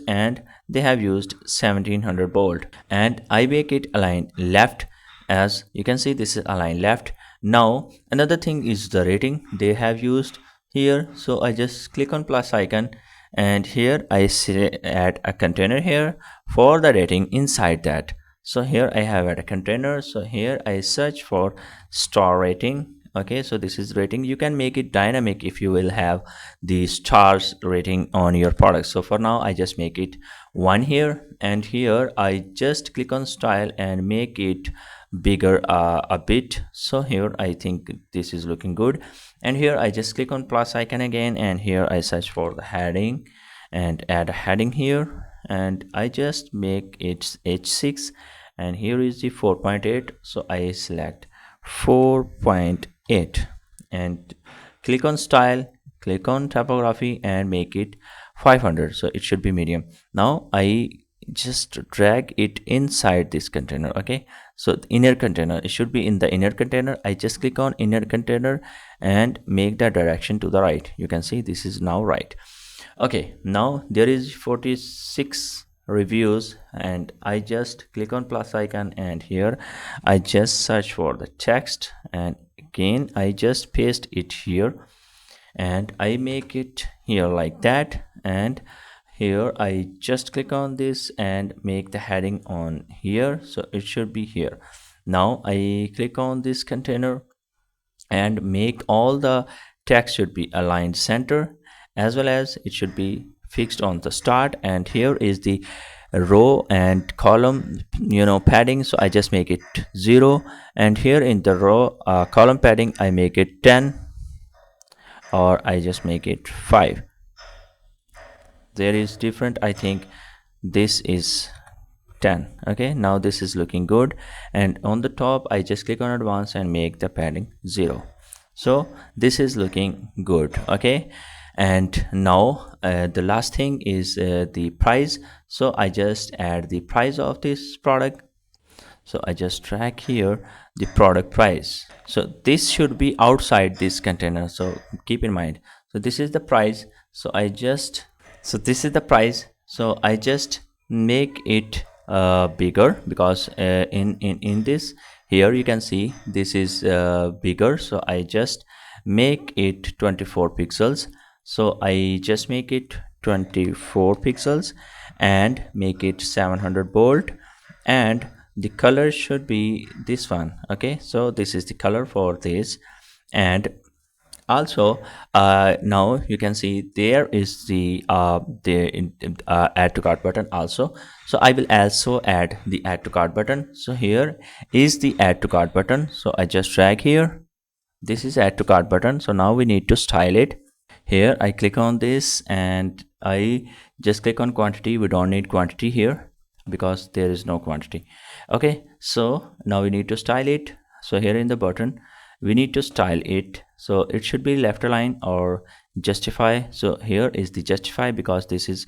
A: and they have used 1700 bold, and I make it align left. As you can see, this is align left. Now another thing is the rating they have used here, so I just click on plus icon, and here I add a container here for the rating inside that. So here I have add a container, so here I search for star rating. Okay, so this is rating. You can make it dynamic if you will have the stars rating on your product. So for now I just make it 1 here, and here I just click on style and make it bigger a bit. So here I think this is looking good, and here I just click on plus icon again, and here I search for the heading and add a heading here, and I just make it H6, and here is the 4.8, so I select 4.8 and click on style, click on typography and make it 500, so it should be medium. Now I just drag it inside this container. Okay, so the inner container, it should be in the inner container. I just click on inner container and make the direction to the right. You can see this is now right. Okay, now there is 46 reviews, and I just click on plus icon, and here I just search for the text, and again I just paste it here, and I make it here like that, and here I just click on this and make the heading on here, so it should be here. Now I click on this container and make all the text should be aligned center, as well as it should be fixed on the start, and here is the row and column padding, so I just make it 0, and here in the row column padding I make it 10, or I just make it 5. There is different, I think this is 10. Okay, now this is looking good, and on the top I just click on advanced and make the padding 0. So this is looking good. Okay, and now the last thing is the price. So I just add the price of this product, so I just drag here the product price. So this should be outside this container, so keep in mind. So this is the price, so this is the price, so I just make it bigger, because in this here you can see this is bigger, so I just make it 24 pixels. So I just make it 24 pixels and make it 700 bold, and the color should be this one. Okay, so this is the color for this, and also now you can see there is the add to cart button also. So I will also add the add to cart button. So here is the add to cart button, so I just drag here. This is add to cart button, so now we need to style it. Here I click on this and I just click on quantity. We don't need quantity here because there is no quantity. Okay, so now we need to style it. So here in the button we need to style it, so it should be left align or justify. So here is the justify, because this is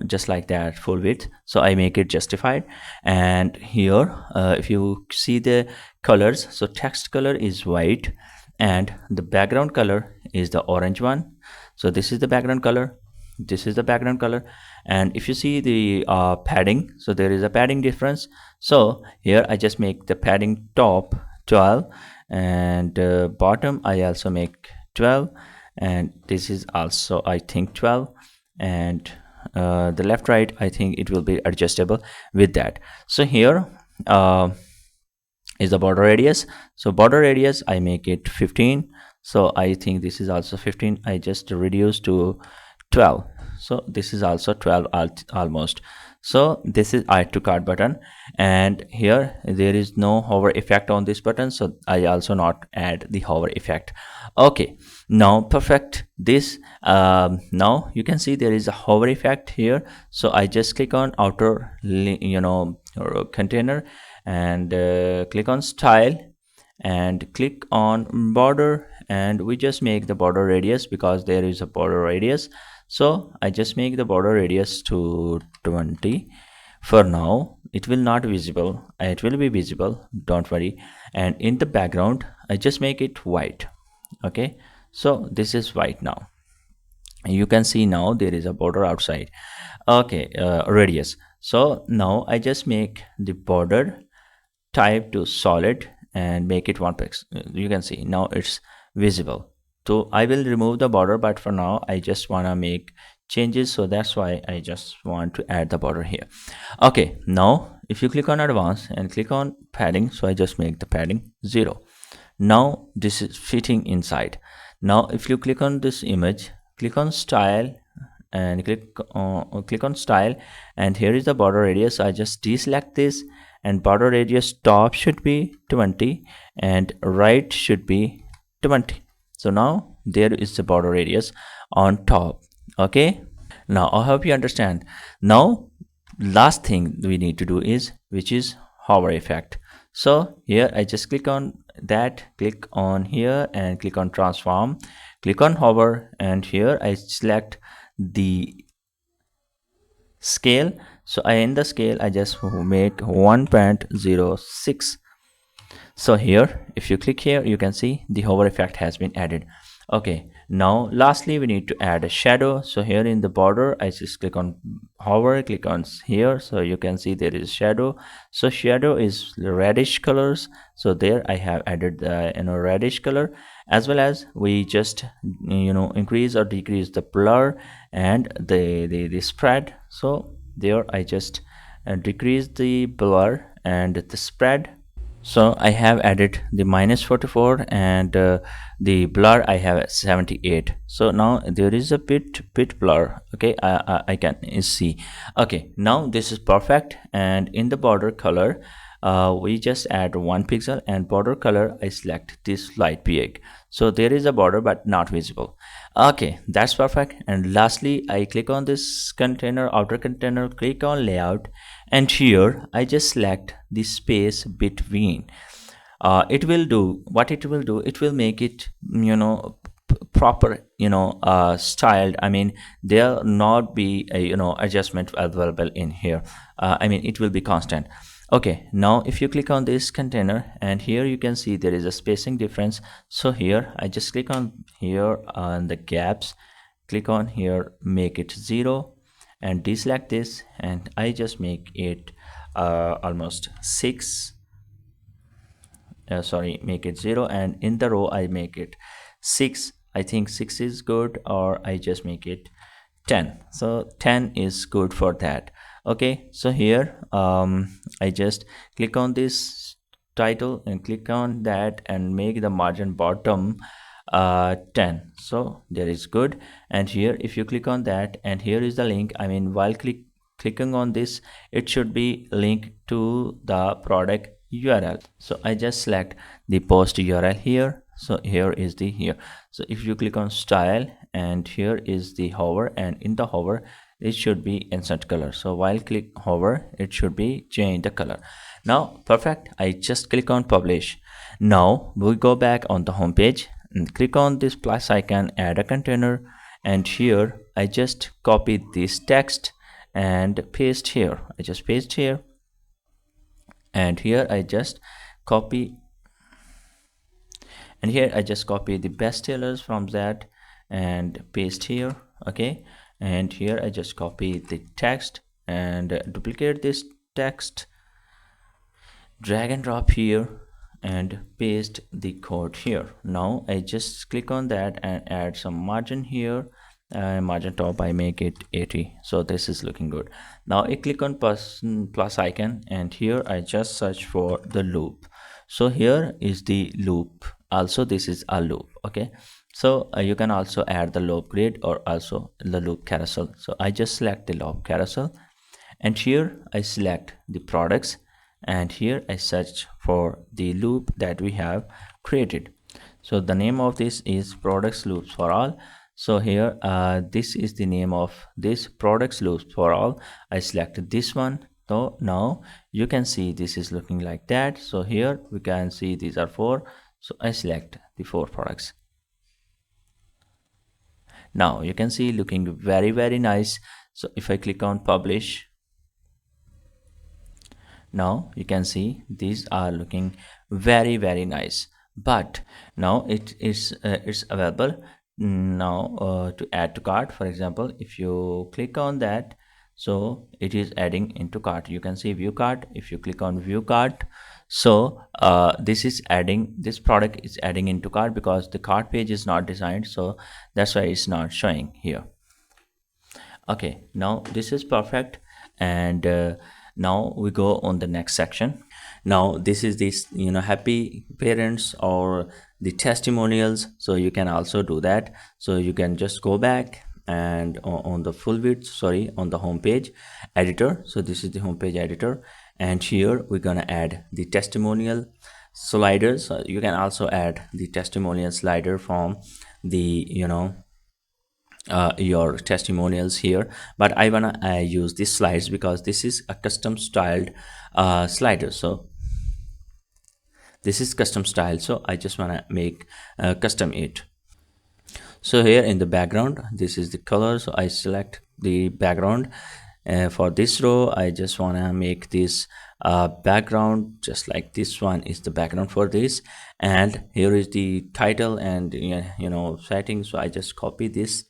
A: just like that full width, so I make it justified. And here if you see the colors, so text color is white and the background color is the orange one. So this is the background color, this is the background color. And if you see the padding, so there is a padding difference. So here I just make the padding top 12 and bottom I also make 12, and this is also I think 12, and the left right I think it will be adjustable with that. So here is the border radius. So border radius I make it 15, so I think this is also 15. I just reduce to 12, so this is also 12 almost. So this is add to cart button, and here there is no hover effect on this button, so I also not add the hover effect. Okay, now perfect. This now you can see there is a hover effect here, so I just click on outer container, and click on style, and click on border, and we just make the border radius because there is a border radius. So I just make the border radius to 20 for now. It will not visible, it will be visible, don't worry. And in the background I just make it white. Okay, so this is white. Now you can see now there is a border outside. Okay, radius. So now I just make the border type to solid and make it 1 pixel. You can see now it's visible. So I will remove the border, but for now I just want to make changes, so that's why I just want to add the border here. Okay, now if you click on advanced and click on padding, so I just make the padding 0. Now this is fitting inside. Now if you click on this image, click on style, and click on style, and here is the border radius. I just deselect this, and border radius top should be 20 and right should be 20. So now there is the border radius on top. Okay, now I hope you understand. Now last thing we need to do is, which is hover effect. So here I just click on that, click on here and click on transform, click on hover, and here I select the scale. So in the scale I just make 1.06. so here if you click here, you can see the hover effect has been added. Okay, now lastly we need to add a shadow. So here in the border I just click on hover, click on here, so you can see there is shadow. So shadow is reddish colors, so there I have added the reddish color, as well as we just increase or decrease the blur and the spread. So there I just decrease the blur and the spread. So I have added the -44 and the blur I have 78. So now there is a bit blur. Okay, I can see. Okay, now this is perfect. And in the border color we just add 1 pixel, and border color I select this light pink. So there is a border but not visible. Okay, that's perfect. And lastly I click on this container, outer container, click on layout, and here I just select the space between. It will do what it will do. It will make it proper, styled. I mean, there not be a adjustment available in here. I mean, it will be constant. Okay, now if you click on this container, and here you can see there is a spacing difference. So here I just click on here on the gaps, click on here, make it 0, and deselect this, and I just make it almost 6. Sorry, make it 0, and in the row I make it 6. I think 6 is good, or I just make it 10. So 10 is good for that. Okay, so here I just click on this title and click on that and make the margin bottom 10. So there is good. And here if you click on that, and here is the link, I mean, while clicking on this, it should be linked to the product URL. So I just select the post URL here. So here is the here. So if you click on style, and here is the hover, and in the hover it should be insert color. So while click hover, it should be change the color. Now perfect. I just click on publish. Now we go back on the home page and click on this plus icon, add a container, and here I just copy this text and paste here. I just paste here, and here I just copy, and here I just copy the bestsellers from that and paste here. Okay, and here I just copy the text and duplicate this text, drag and drop here, and paste the code here. Now I just click on that and add some margin here, and margin top I make it 80. So this is looking good. Now I click on plus icon, and here I just search for the loop. So here is the loop. Also this is a loop. Okay, so you can also add the loop grid or also the loop carousel. So I just select the loop carousel, and here I select the products, and here I search for the loop that we have created. So the name of this is products loops for all. So here this is the name of this, products loops for all. I selected this one. So now you can see this is looking like that. So here we can see these are 4, so I select the 4 products. Now you can see looking very nice. So if I click on publish, now you can see these are looking very nice. But now it is it's available now to add to cart. For example, if you click on that, so it is adding into cart. You can see view cart. If you click on view cart, so this is adding, this product is adding into cart because the cart page is not designed, so that's why it's not showing here. Okay, now this is perfect, and now we go on the next section. Now this is this, you know, happy parents or the testimonials, so you can also do that. So you can just go back and on the full width, sorry, on the home page editor. So this is the home page editor, and here we're gonna add the testimonial sliders. So you can also add the testimonial slider from the, you know, your testimonials here, but I wanna use these slides because this is a custom styled slider. So this is custom style, so I just wanna make custom it. So here in the background, this is the color, so I select the background. For this row, I just wanna make this background just like this one is the background for this, and here is the title and you know, settings. So I just copy this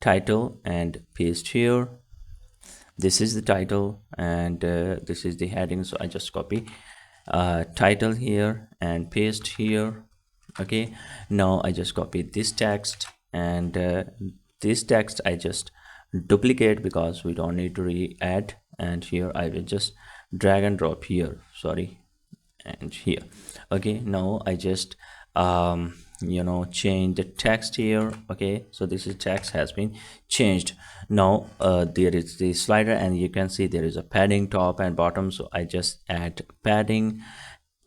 A: title and paste here. This is the title, and this is the heading, so I just copy title here and paste here. Okay, now I just copy this text, and this text I just duplicate because we don't need to re-add, and here I will just drag and drop here, sorry, and here. Okay, now I just you know, change the text here. Okay, so this is text has been changed. Now there is the slider, and you can see there is a padding top and bottom, so I just add padding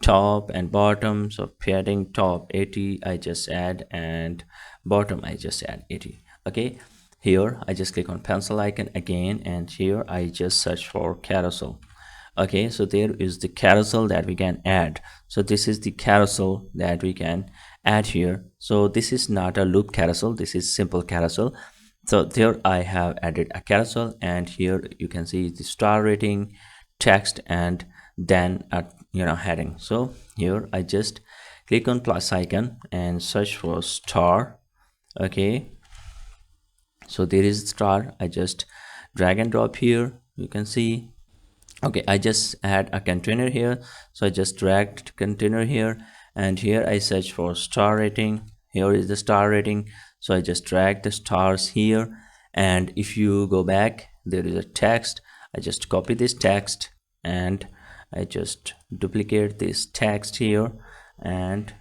A: top and bottom. So padding top 80 I just add, and bottom I just add 80. Okay, here I just click on pencil icon again, and here I just search for carousel. Okay, so there is the carousel that we can add. So this is the carousel that we can add here. So this is not a loop carousel, this is simple carousel. So there I have added a carousel, and here you can see the star rating, text, and then a, you know, heading. So here I just click on plus icon and search for star. Okay, so there is star. I just drag and drop here, you can see. Okay, I just add a container here, so I just dragged container here, and here I search for star rating. Here is the star rating, so I just drag the stars here. And if you go back, there is a text. I just copy this text, and I just duplicate this text here and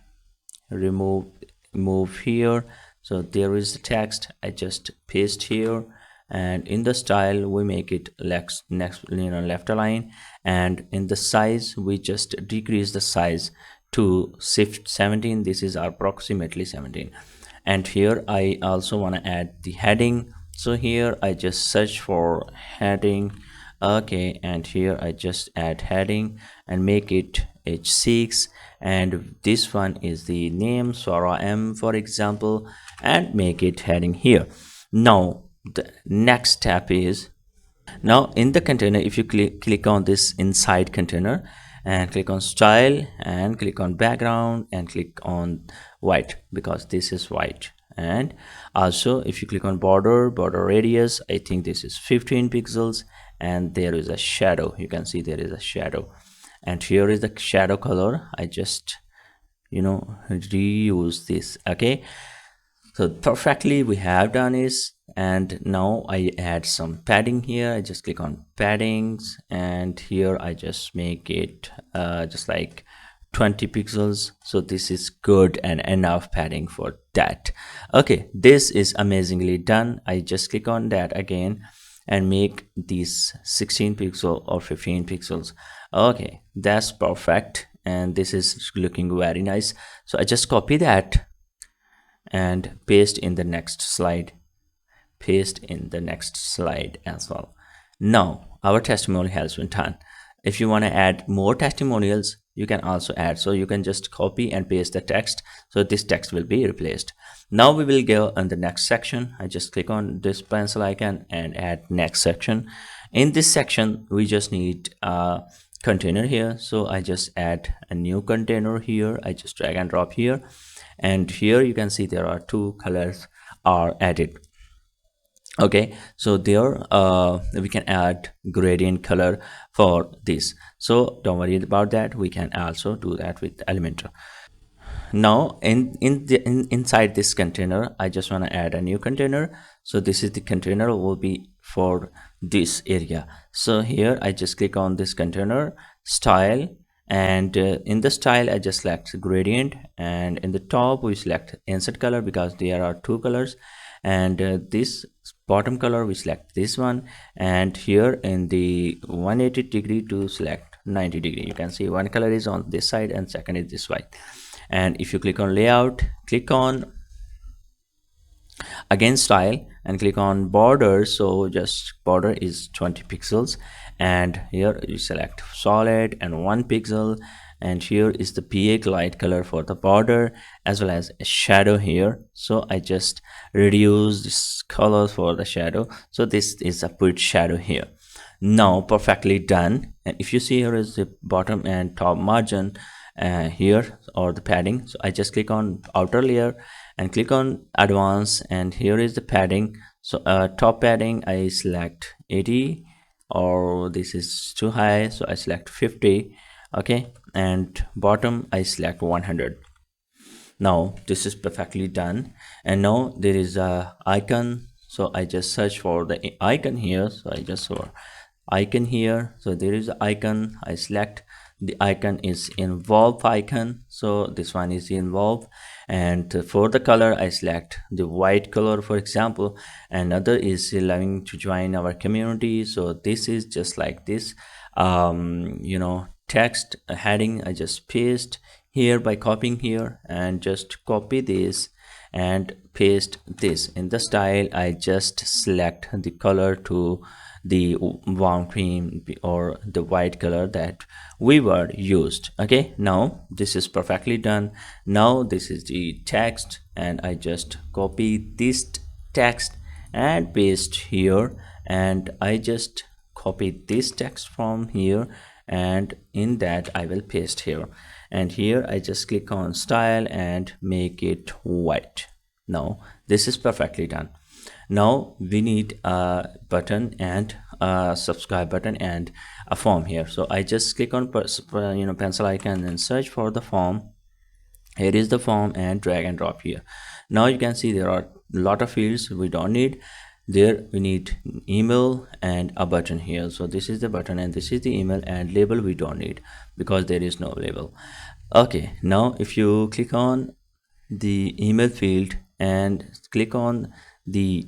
A: move here. So there is the text, I just paste here, and in the style we make it next, you know, left align, and in the size we just decrease the size to shift 17. This is approximately 17. And here I also want to add the heading, so here I just search for heading. Okay, and here I just add heading and make it h6, and this one is the name Sora M, for example, and make it heading here. Now the next step is, now in the container, if you click on this inside container and click on style and click on background and click on white, because this is white. And also if you click on border radius, I think this is 15 pixels, and there is a shadow, you can see there is a shadow, and here is the shadow color. I just, you know, reuse this. Okay, so perfectly we have done is, and now I add some padding here. I just click on paddings, and here I just make it just like 20 pixels. So this is good and enough padding for that. Okay, this is amazingly done. I just click on that again, and make these 16 pixel or 15 pixels. Okay, that's perfect, and this is looking very nice. So I just copy that and paste in the next slide, paste in the next slide as well. Now our testimonial has been done. If you want to add more testimonials, you can also add. So you can just copy and paste the text, so this text will be replaced. Now we will go on the next section. I just click on this pencil icon and add next section. In this section we just need a container here, so I just add a new container here. I just drag and drop here, and here you can see there are two colors are added. Okay, so there we can add gradient color for this, so don't worry about that. We can also do that with Elementor. Now inside this container I just want to add a new container. So this is the container will be for this area. So here I just click on this container style, and in the style I just select gradient, and in the top we select insert color because there are two colors, and this bottom color we select this one, and here in the 180 degree to select 90 degree. You can see one color is on this side and second is this white. And if you click on layout, click on again style and click on border. So just border is 20 pixels, and here you select solid and 1 pixel, and here is the PA light color for the border as well as a shadow here. So I just reduce this color for the shadow, so this is a put shadow here. Now perfectly done. And if you see, here is the bottom and top margin here, or the padding. So I just click on outer layer and click on advanced, and here is the padding. So top padding I select 80, or this is too high, so I select 50. Okay, and bottom I select 100. Now this is perfectly done, and now there is a icon. So I just search for the icon here. So I just saw icon here. So there is an icon. I select the icon is involve icon, so this one is involve, and for the color I select the white color, for example. Another is allowing to join our community, so this is just like this. Text heading I just paste here by copying here, and just copy this and paste this. In the style I just select the color to the warm cream or the white color that we were used. Okay, now this is perfectly done. Now this is the text, and I just copy this text and paste here, and I just copy this text from here, and in that I will paste here, and here I just click on style and make it white. Now this is perfectly done. Now we need a button and a subscribe button and a form here. So I just click on pencil icon and search for the form. Here is the form, and drag and drop here. Now you can see there are a lot of fields we don't need. There we need email and a button here. So this is the button and this is the email, and label we don't need because there is no label. Okay, now if you click on the email field and click on the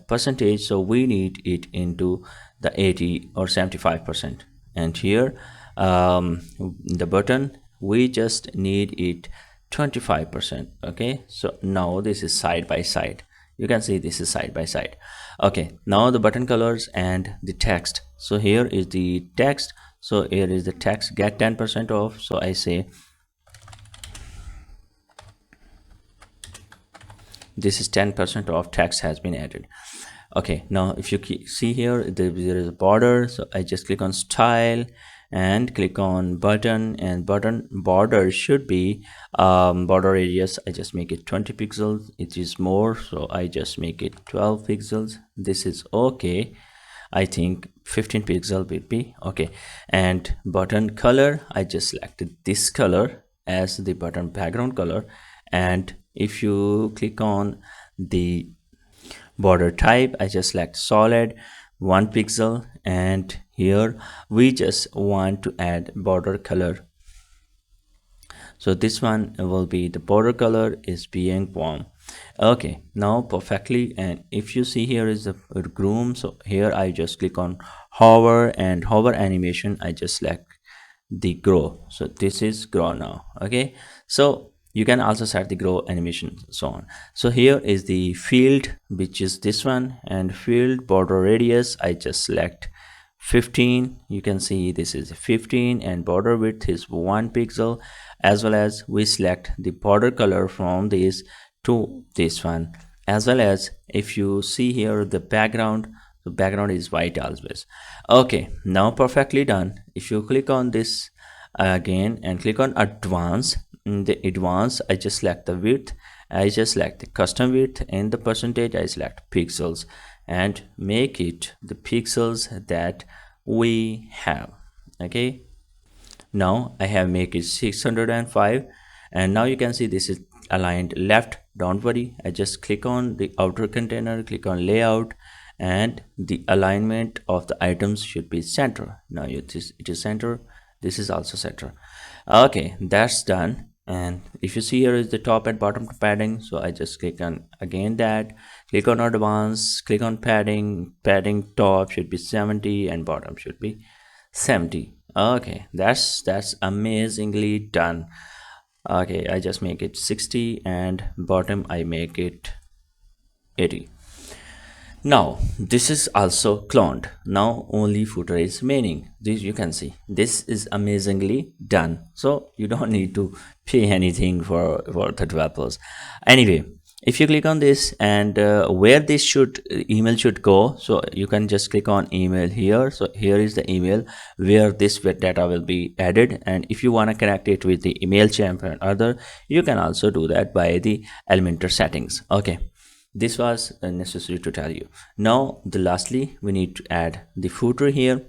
A: percentage, so we need it into the 80 or 75%, and here the button we just need it 25%. Okay, so now this is side by side. You can see this is side by side. Okay, now the button colors and the text. So here is the text. So here is the text, get 10% off. So I say this is 10% off, text has been added. Okay, now if you see here there is a border, so I just click on style and click on button, and button border should be border radius I just make it 20 pixels. It is more, so I just make it 12 pixels. This is okay. I think 15 pixel will be okay. And button color I just selected this color as the button background color, and if you click on the border type I just select solid 1 pixel, and here we just want to add border color. So this one will be the border color is being warm. Okay, now perfectly. And if you see, here is the groom. So here I just click on hover, and hover animation I just select the grow. So this is grow now. Okay, so you can also set the grow animation, so on. So here is the field, which is this one, and field border radius I just select 15. You can see this is 15, and border width is 1 pixel, as well as we select the border color from this to this one, as well as if you see here the background, the background is white always. Okay, now perfectly done. If you click on this again and click on advanced, in the advanced I just select the width, I just select the custom width, and the percentage I select pixels, and make it the pixels that we have. Okay, now I have make it 605, and now you can see this is aligned left. Don't worry, I just click on the outer container, click on layout, and the alignment of the items should be center. Now it is center, this is also center. Okay, that's done. And if you see, here is the top and bottom padding, so I just click on again that, click on advanced, click on padding. Padding top should be 70 and bottom should be 70. Okay, that's amazingly done. Okay, I just make it 60, and bottom I make it 80. Now this is also cloned. Now only footer is remaining. This you can see, this is amazingly done, so you don't need to pay anything for the developers. Anyway, if you click on this, and where this should email should go, so you can just click on email here. So here is the email where this data will be added, and if you want to connect it with the email champ and other, you can also do that by the Elementor settings. Okay, this was necessary to tell you. Now the lastly we need to add the footer here.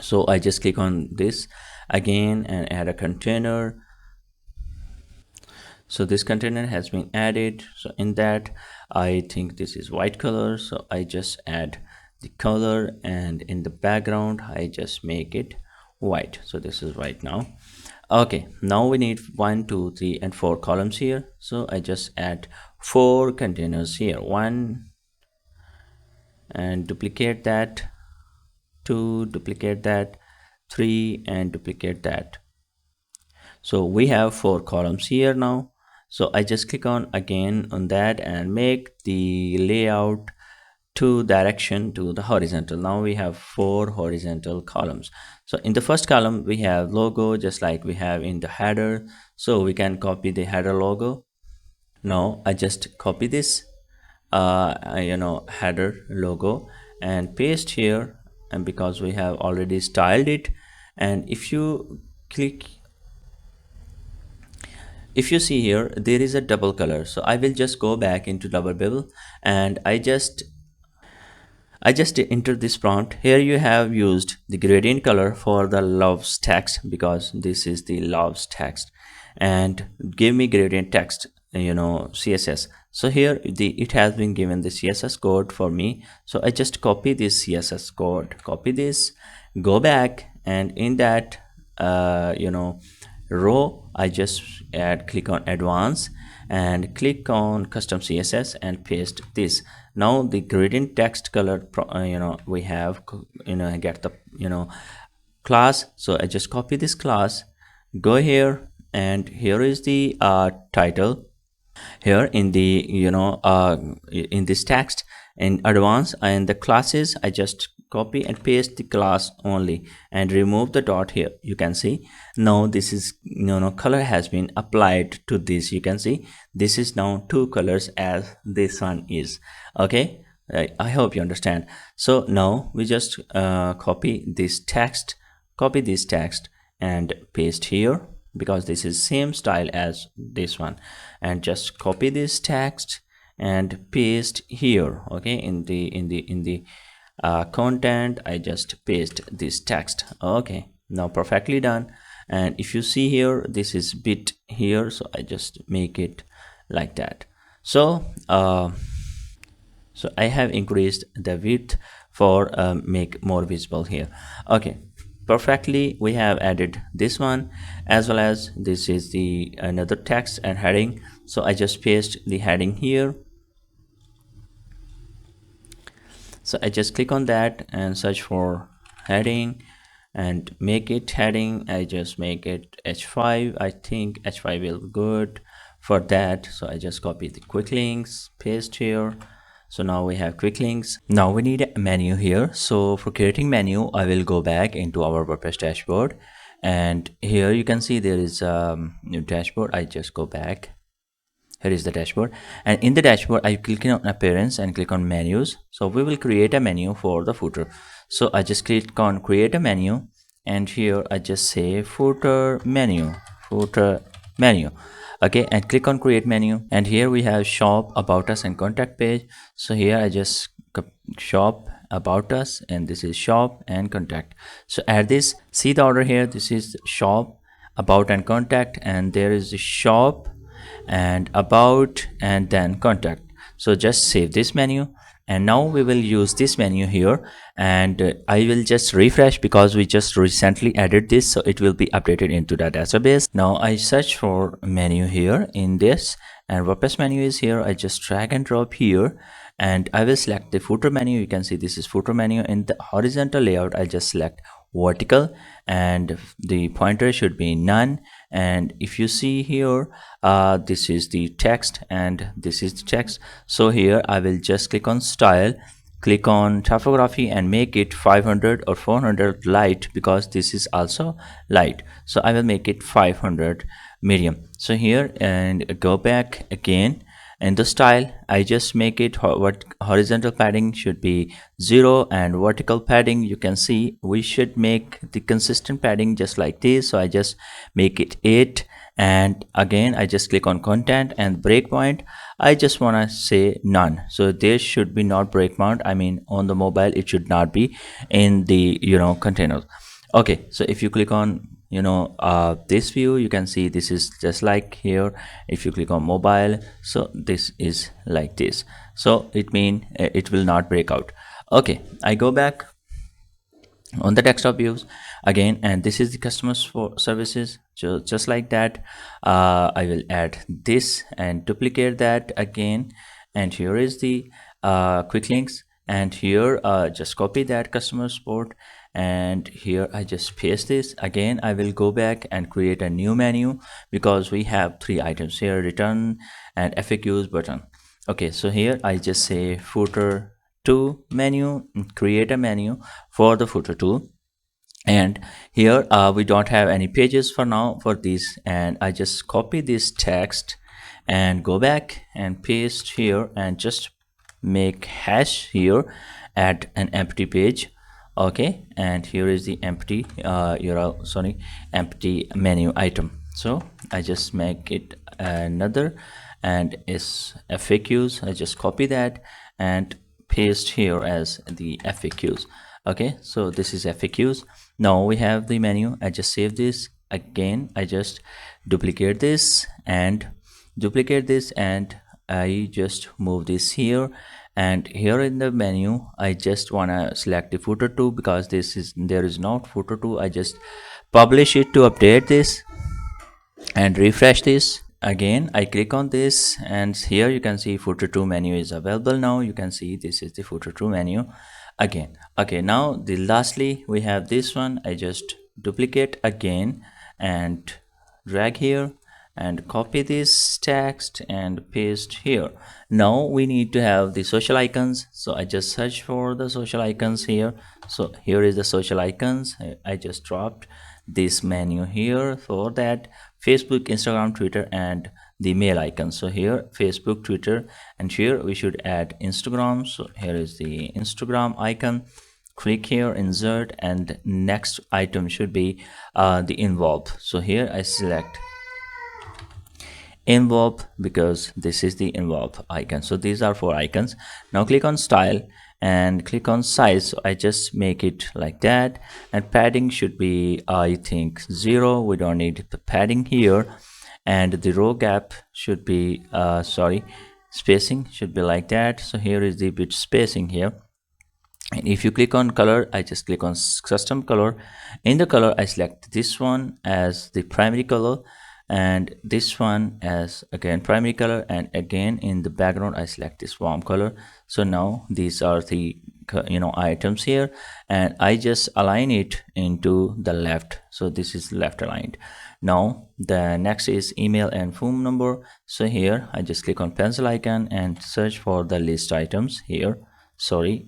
A: So I just click on this again and add a container. So this container has been added. So in that, I think this is white color, so I just add the color, and in the background I just make it white. So this is white now. Okay, now we need 1, 2, 3 and 4 columns here. So I just add 4 containers here, 1, and duplicate that, 2, duplicate that, 3, and duplicate that. So we have 4 columns here now. So I just click on again on that and make the layout to direction to the horizontal. Now we have 4 horizontal columns. So in the first column we have logo, just like we have in the header. So we can copy the header logo. Now I just copy this header logo and paste here, and because we have already styled it. And if you see here, there is a double color, so I will just go back into Lovable, and I just enter this prompt. Here you have used the gradient color for the loves text, because this is the loves text, and give me gradient text, CSS. So here it has been given the CSS code for me. So I just copy this CSS code, copy this, go back, and in that row I just click on advanced and click on custom CSS and paste this. Now the gradient text color we have get the class. So I just copy this class, go here, and here is the title. Here in the in this text in advanced and the classes, I just copy and paste the class only and remove the dot here. You can see now this is color has been applied to this. You can see this is now 2 colors as this one is. Okay, I hope you understand. So now we just copy this text and paste here, because this is same style as this one, and just copy this text and paste here. Okay, in the content I just paste this text. Okay, now perfectly done. And if you see here, this is bit here, so I just make it like that. So I have increased the width for make more visible here. Okay, perfectly. We have added this one, as well as this is the another text and heading. So I just paste the heading here. So I just click on that and search for heading and make it heading. I just make it h5. I think h5 will be good for that. So I just copy the quick links, paste here. So now we have quick links. Now we need a menu here. So for creating menu, I will go back into our WordPress dashboard, and here you can see there is a new dashboard. I just go back. Here is the dashboard, and in the dashboard I click on appearance and click on menus. So we will create a menu for the footer. So I just click on create a menu, and here I just say footer menu. Okay, and click on create menu, and here we have shop, about us, and contact page. So here I just shop, about us, and this is shop and contact. So add this, see the order here, this is shop, about, and contact, and there is the shop and about and then contact. So just save this menu, and now we will use this menu here, and I will just refresh because we just recently added this, so it will be updated into the database. Now I search for menu here in this, and WordPress menu is here. I just drag and drop here, and I will select the footer menu. You can see this is footer menu. In the horizontal layout, I just select vertical, and the pointer should be none. And if you see here, this is the text and this is the text. So here I will just click on style, click on typography, and make it 500 or 400 light, because this is also light. So I will make it 500 medium. So here, and go back again. In the style, I just make it what horizontal padding should be 0, and vertical padding, you can see we should make the consistent padding just like this. So I just make it 8, and again I just click on content, and breakpoint I just want to say none. So there should be not breakpoint. I mean, on the mobile it should not be in the containers. Okay, so if you click on this view, you can see this is just like here. If you click on mobile, so this is like this, so it means it will not break out. Okay, I go back on the desktop views again, and this is the customers for services. So just like that, I will add this and duplicate that again, and here is the quick links, and here just copy that customer support, and here I just paste this. Again I will go back and create a new menu, because we have 3 items here: return and FAQs button. Okay, so here I just say footer 2 menu, create a menu for the footer 2, and here we don't have any pages for now for this, and I just copy this text and go back and paste here, and just make hash here, add an empty page. Okay, and here is the empty empty menu item. So I just make it another, and is FAQs. I just copy that and paste here as the FAQs. Okay, so this is FAQs. Now we have the menu. I just save this again. I just duplicate this and I just move this here, and here in the menu I just want to select the footer 2, because there is not footer 2. I just publish it to update this and refresh this. Again I click on this, and here you can see footer 2 menu is available. Now you can see this is the footer 2 menu again. Okay, now the lastly we have this one. I just duplicate again and drag here and copy this text and paste here. Now we need to have the social icons, so I just search for the social icons here. So here is the social icons. I just dropped this menu here for that: Facebook, Instagram, Twitter, and the mail icon. So here Facebook, Twitter, and here we should add Instagram. So here is the Instagram icon. Click here, insert, and next item should be the envelope. So here I select envelope, because this is the envelope icon. So these are 4 icons. Now click on style and click on size. So I just make it like that, and padding should be I think 0. We don't need the padding here, and the row gap should be spacing should be like that. So here is the bit spacing here, And if you click on color, I just click on custom color. In the color, I select this one as the primary color and this one as again primary color, and again in the background I select this warm color. So now these are the items here, and I just align it into the left, so this is left aligned. Now the next is email and phone number. So here I just click on pencil icon and search for the list items here,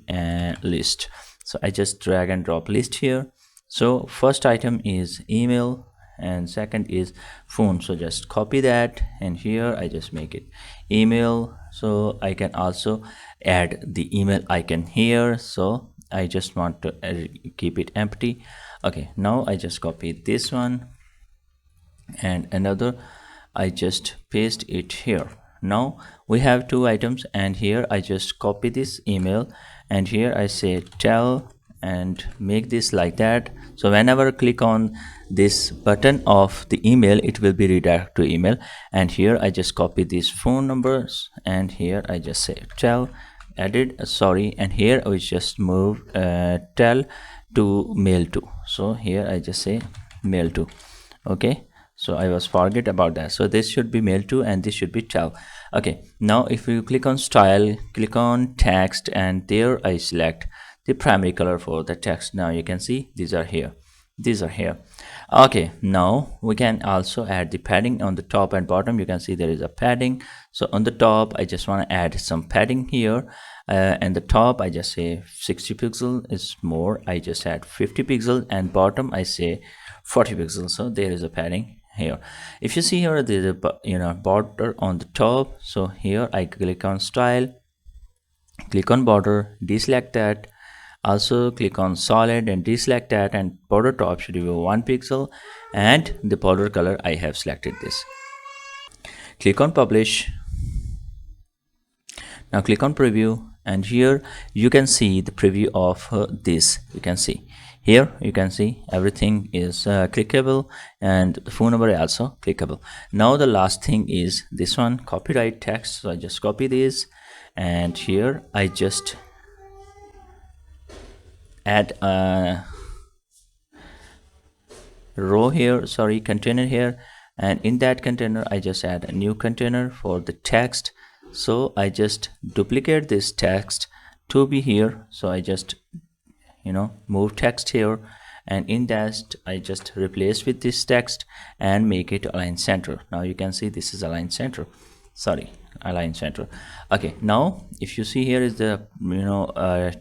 A: and list. So I just drag and drop list here. So first item is email and second is phone, so just copy that, and here I just make it email. So I can also add the email icon here, so I just want to keep it empty. Okay, now I just copy this one and another, I just paste it here. Now we have two items, and here I just copy this email, and here I say tell and make this like that. So whenever I click on this button of the email, it will be redirected to email. And here I just copy these phone numbers, and here I just say tell added and here we just move tell to mail to. So here I just say mail to. Okay, so I was forget about that. So this should be mail to and this should be tell. Okay, now if you click on style, click on text, and there I select the primary color for the text. Now you can see these are here. Okay, now we can also add the padding on the top and bottom. You can see there is a padding. So on the top I just want to add some padding here, and the top I just say 60 pixel is more, I just add 50 pixel, and bottom I say 40 pixels. So there is a padding here. If you see here, there's a border on the top. So here I click on style, click on border, deselect that, also click on solid and deselect that, and border top should be 1 pixel, and the border color I have selected this. Click on publish. Now click on preview, and here you can see the preview of this. You can see here, you can see everything is clickable, and the phone number is also clickable. Now the last thing is this one, copyright text. So I just copy this, and here I just add a row here, container here, and in that container I just add a new container for the text. So I just duplicate this text to be here. So I just move text here, and in that I just replace with this text and make it align center. Now you can see this is align center. Okay, now if you see, here is the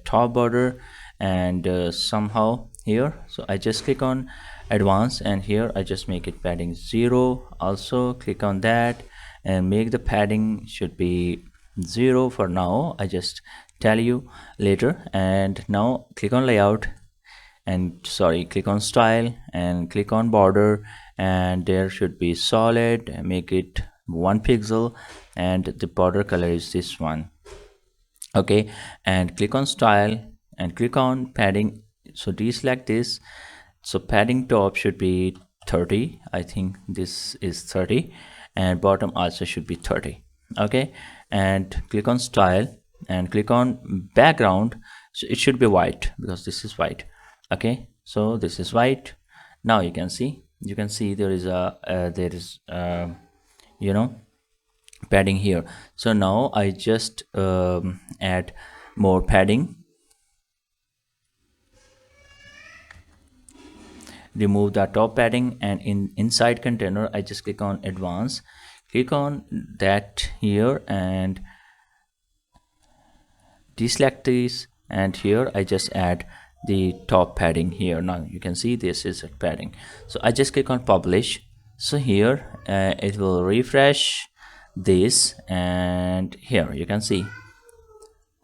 A: top border, and somehow here, so I just click on advanced, and here I just make it padding 0. Also click on that and make the padding should be 0 for now. I just tell you later. And now click on layout, and click on style and click on border, and there should be solid, make it 1 pixel, and the border color is this one. Okay, and click on style and click on padding. So deselect this. So padding top should be 30. I think this is 30, and bottom also should be 30. Okay, and click on style and click on background. So it should be white because this is white. Okay, so this is white. Now you can see there is padding here. So now I just add more padding, remove the top padding, and inside container I just click on advanced, click on that here and deselect this, and here I just add the top padding here. Now you can see this is a padding. So I just click on publish. So here it will refresh this, and here you can see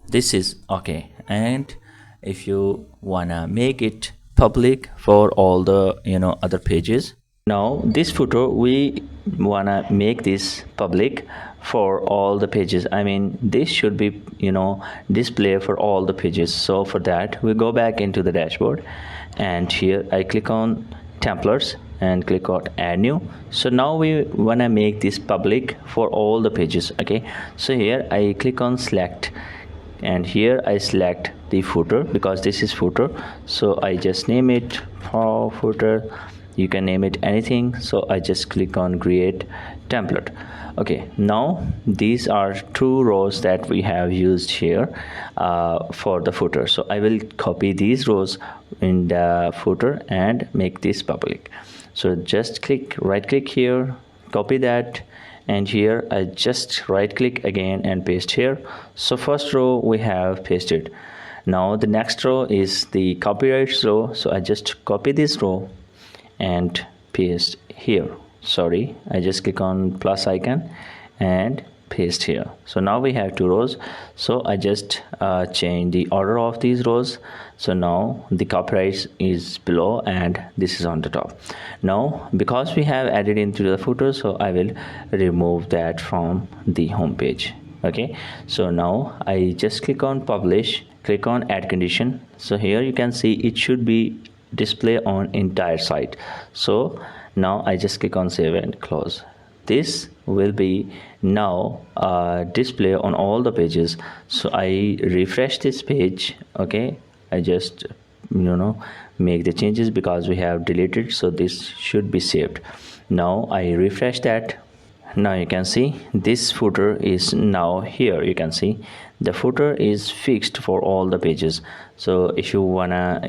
A: this is okay. And if you wanna make it public for all the other pages, now this footer we wanna make this public for all the pages. I mean, this should be display for all the pages. So for that we go back into the dashboard, and here I click on templates and click on add new. So now we wanna make this public for all the pages. Okay, so here I click on select and here I select the footer because this is footer, so I just name it for footer. You can name it anything, so I just click on create template. Okay, now these are 2 rows that we have used here for the footer, so I will copy these rows in the footer and make this public. So just right click here, copy that, and here I just right click again and paste here. So first row we have pasted. Now the next row is the copyright row, so I just copy this row and paste here. Sorry, I just click on plus icon and paste here. So now we have 2 rows, so I just change the order of these rows. So now the copyright is below and this is on the top. Now because we have added into the footer, so I will remove that from the home page. Okay, so now I just click on publish, click on add condition. So here you can see it should be display on entire site. So now I just click on save and close. This will be now display on all the pages. So I refresh this page. Okay, I just make the changes because we have deleted, so this should be saved. Now I refresh that. Now you can see this footer is now here. You can see the footer is fixed for all the pages. So if you wanna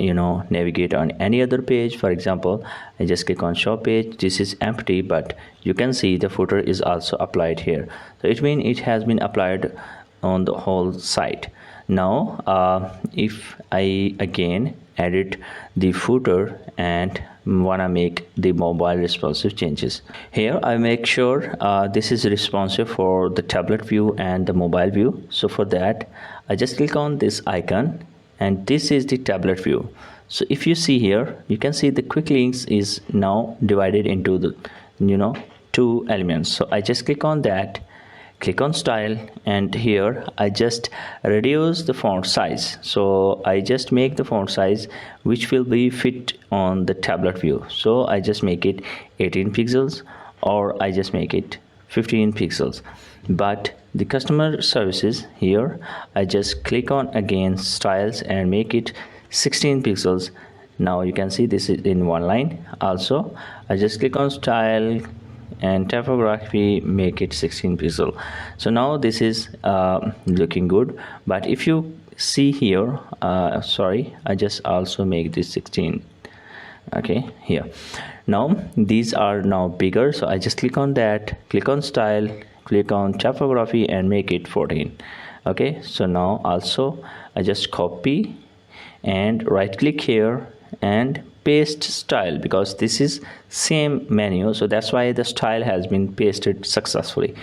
A: navigate on any other page, for example, I just click on show page. This is empty, but you can see the footer is also applied here. So it means it has been applied on the whole site. Now if I again edit the footer and wanna make the mobile responsive changes, here I make sure this is responsive for the tablet view and the mobile view. So for that I just click on this icon, and this is the tablet view. So if you see here, you can see the quick links is now divided into the 2 elements. So I just click on that, click on style, and here I just reduce the font size. So I just make the font size which will be fit on the tablet view. So I just make it 18 pixels, or I just make it 15 pixels. But the customer services, here I just click on again styles and make it 16 pixels. Now you can see this is in one line. Also I just click on style and typography, make it 16 pixel. So now this is looking good. But if you see here, sorry, I just also make this 16. Okay, here now these are now bigger, so I just click on that, click on style, click on typography and make it 14. Okay, so now also I just copy and right click here and paste style, because this is same menu, so that's why the style has been pasted successfully.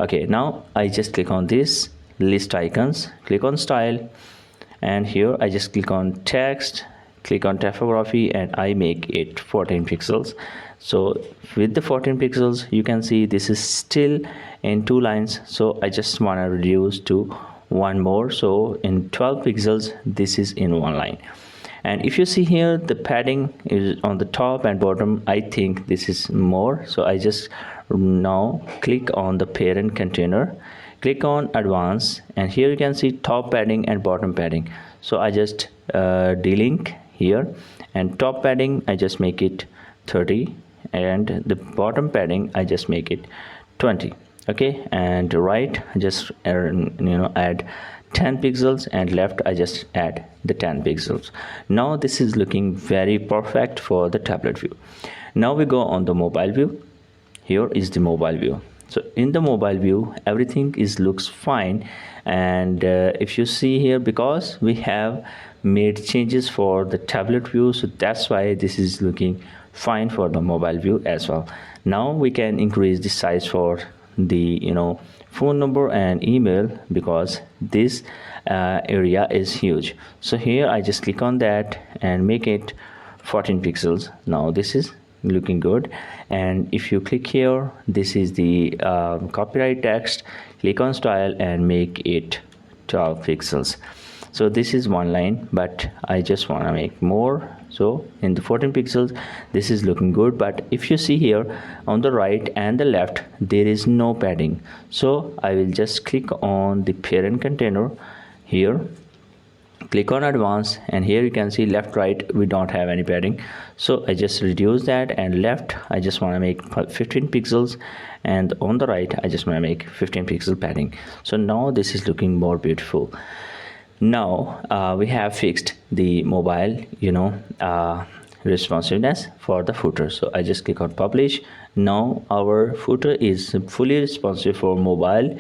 A: Okay, now I just click on this list icons, click on style, and here I just click on text, click on typography, and I make it 14 pixels. So with the 14 pixels you can see this is still in 2 lines, so I just want to reduce to 1 more. So in 12 pixels this is in 1 line. And if you see here, the padding is on the top and bottom. I think this is more, so I just now click on the parent container, click on advanced, and here you can see top padding and bottom padding. So I just delink here, and top padding I just make it 30, and the bottom padding I just make it 20. Okay, and right just add 10 pixels, and left I just add the 10 pixels. Now this is looking very perfect for the tablet view. Now we go on the mobile view. Here is the mobile view. So in the mobile view everything looks fine, and if you see here, because we have made changes for the tablet view, so that's why this is looking fine for the mobile view as well. Now we can increase the size for the phone number and email, because this area is huge. So here I just click on that and make it 14 pixels. Now this is looking good. And if you click here, this is the copyright text, click on style and make it 12 pixels. So this is 1 line, but I just want to make more. So in the 14 pixels this is looking good. But if you see here on the right and the left, there is no padding. So I will just click on the parent container. here, click on advanced, and here you can see left right we don't have any padding, so I just reduce that, and left I just want to make 15 pixels, and on the right I just want to make 15 pixel padding. So now this is looking more beautiful. Now we have fixed the mobile responsiveness for the footer, so I just click on publish. Now our footer is fully responsive for mobile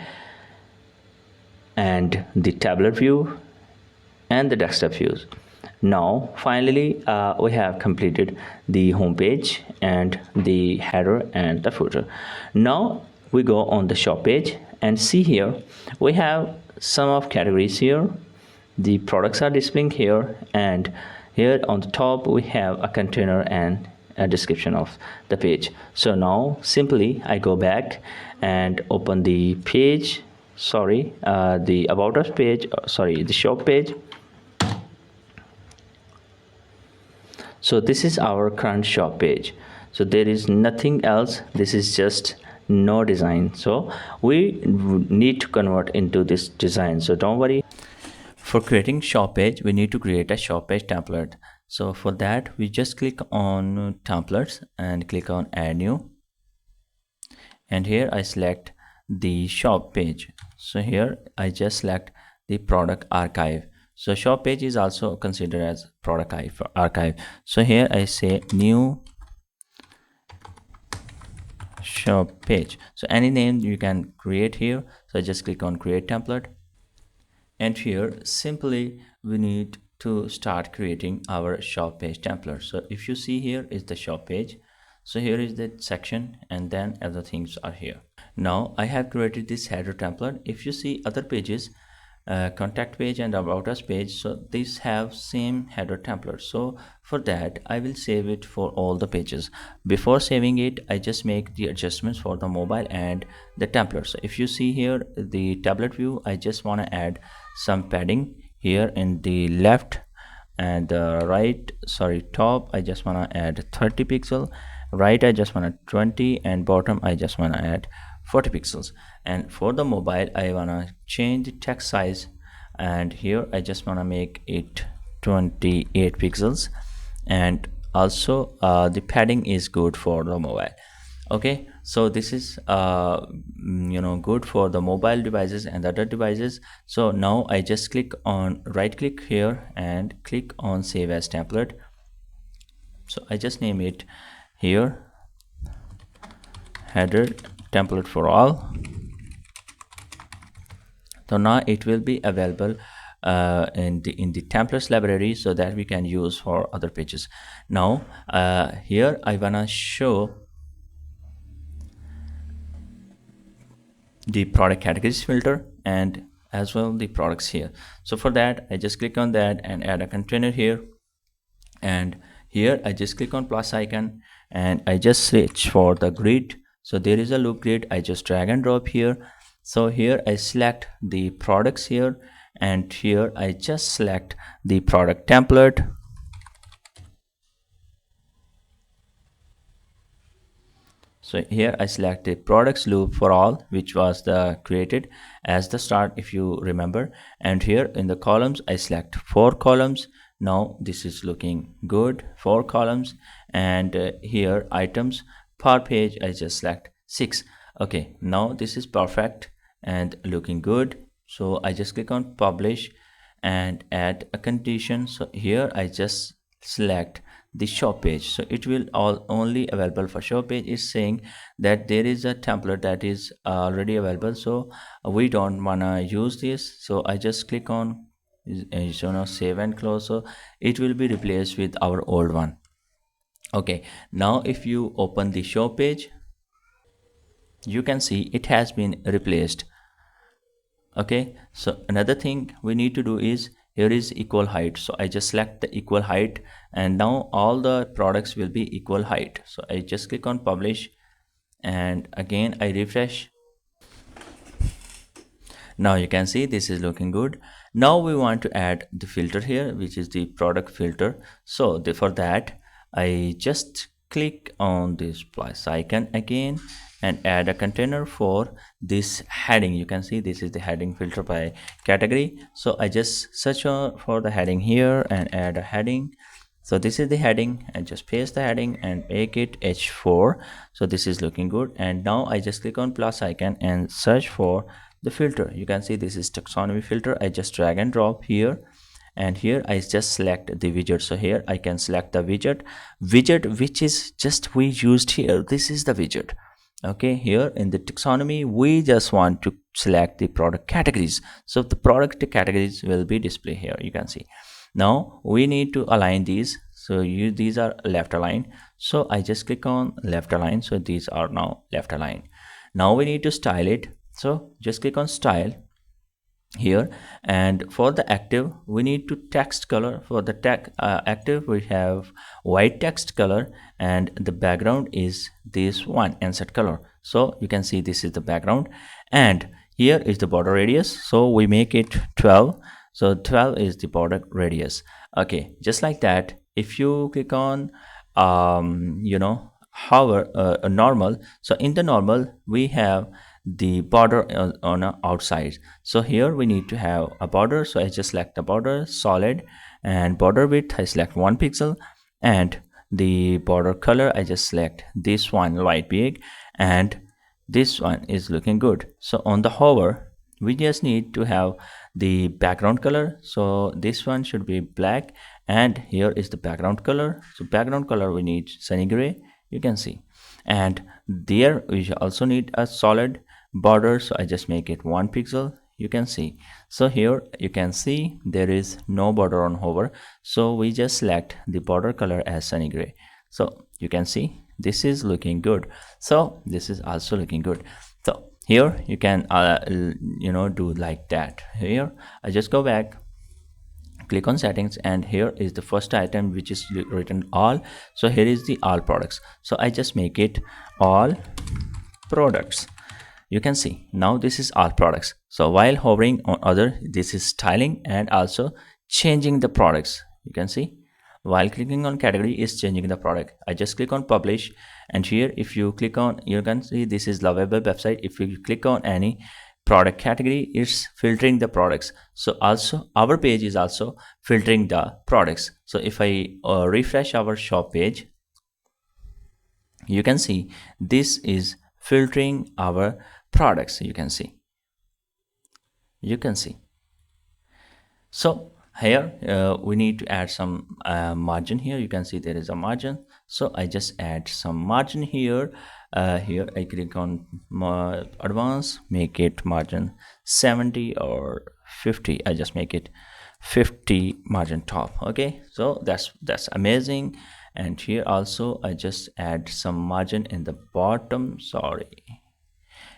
A: and the tablet view and the desktop views. Now finally we have completed the home page and the header and the footer. Now we go on the shop page and see here we have some of categories here. The products are displaying here, and here on the top we have a container and a description of the page. So now simply I go back and open the page, the about us page, the shop page. So this is our current shop page, so there is nothing else, this is just no design, so we need to convert into this design. So don't worry, for creating shop page we need to create a shop page template. So for that we just click on templates and click on add new, and here I select the shop page. So here I just select the product archive. So shop page is also considered as product archive. So here I say new shop page, so any name you can create here. So I just click on create template, and here simply we need to start creating our shop page template. So if you see, here is the shop page, so here is the section, and then other things are here. Now I have created this header template. If you see other pages, contact page and about us page, so these have same header template. So for that I will save it for all the pages. Before saving it I just make the adjustments for the mobile and the template. So if you see here the tablet view, I just want to add some padding here in the left and the right, top I just want to add 30 pixel, right I just want to 20, and bottom I just want to add 40 pixels. And for the mobile I want to change the text size, and here I just want to make it 28 pixels, and also the padding is good for the mobile. Okay, so this is good for the mobile devices and other devices. So now I just click on right click here and click on save as template. So I just name it here header template for all. So now it will be available in the templates library, so that we can use for other pages. Now here I wanna show the product categories filter and as well the products here. So for that I just click on that and add a container here, and here I just click on plus icon and I just search for the grid. So there is a loop grid, I just drag and drop here. So here I select the products here, and here I just select the product template. So here I select the products loop for all, which was the created as the start if you remember, and here in the columns I select 4 columns. Now this is looking good, 4 columns, and here items per page I just select 6. Okay, now this is perfect and looking good. So I just click on publish and add a condition. So here I just select the shop page, so it will only available for shop page. Is saying that there is a template that is already available, so we don't wanna use this. So I just click on save and close, so it will be replaced with our old one. Okay, now if you open the shop page, you can see it has been replaced. Okay, so another thing we need to do is, here is equal height, so I just select the equal height, and now all the products will be equal height. So I just click on publish and again I refresh. Now you can see this is looking good. Now we want to add the filter here, which is the product filter. So for that I just click on this plus icon again, and add a container for this heading. You can see this is the heading filter by category. So I just search for the heading here and add a heading. So this is the heading, and just paste the heading and make it h4. So this is looking good. And now I just click on plus icon and search for the filter. You can see this is taxonomy filter. I just drag and drop here, and here I just select the widget. So here I can select the widget which is just we used here. This is the widget. Okay, here in the taxonomy we just want to select the product categories. So the product categories will be displayed here. You can see now we need to align these. So these are left aligned, so I just click on left align. So these are now left aligned. Now we need to style it, so just click on style here, and for the active we need to text color. For the active we have white text color, and the background is this one, insert color. So you can see this is the background, and here is the border radius. So we make it 12. So 12 is the border radius. Okay, just like that. If you click on hover normal, so in the normal we have the border on a outside. So here we need to have a border. So I just select the border solid, and border width I select 1 pixel, and the border color I just select this one, light big, and this one is looking good. So on the hover we just need to have the background color. So this one should be black, and here is the background color. So background color we need sunny gray. You can see, and there we also need a solid border. So I just make it 1 pixel. You can see, so here you can see there is no border on hover. So we just select the border color as sunny gray. So you can see this is looking good. So this is also looking good. So here you can do like that. Here I just go back, click on settings, and here is the first item which is written all. So here is the all products. So I just make it all products. You can see now this is all products. So while hovering on other, this is styling and also changing the products. You can see while clicking on category is changing the product. I just click on publish, and here if you click on, you can see this is lovable website. If you click on any product category, it's filtering the products. So also our page is also filtering the products. So if I refresh our shop page, you can see this is filtering our products. You can see so here we need to add some margin. Here you can see there is a margin. So I just add some margin here. Here I click on advanced, make it margin 70 or 50. I just make it 50 margin top. Okay, so that's amazing. And here also I just add some margin in the bottom. Sorry,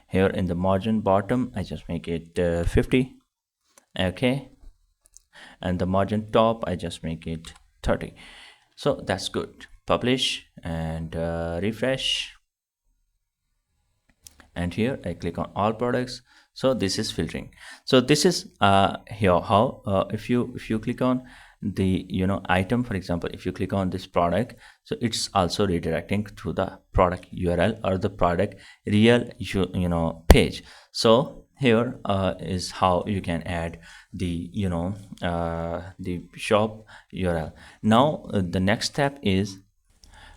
A: here in the margin bottom I just make it 50. Okay, and the margin top I just make it 30. So that's good. Publish and refresh, and here I click on all products. So this is filtering. So this is here how if you click on the item, for example, if you click on this product, so it's also redirecting to the product URL or the product real page. So here is how you can add the the shop URL. Now the next step is,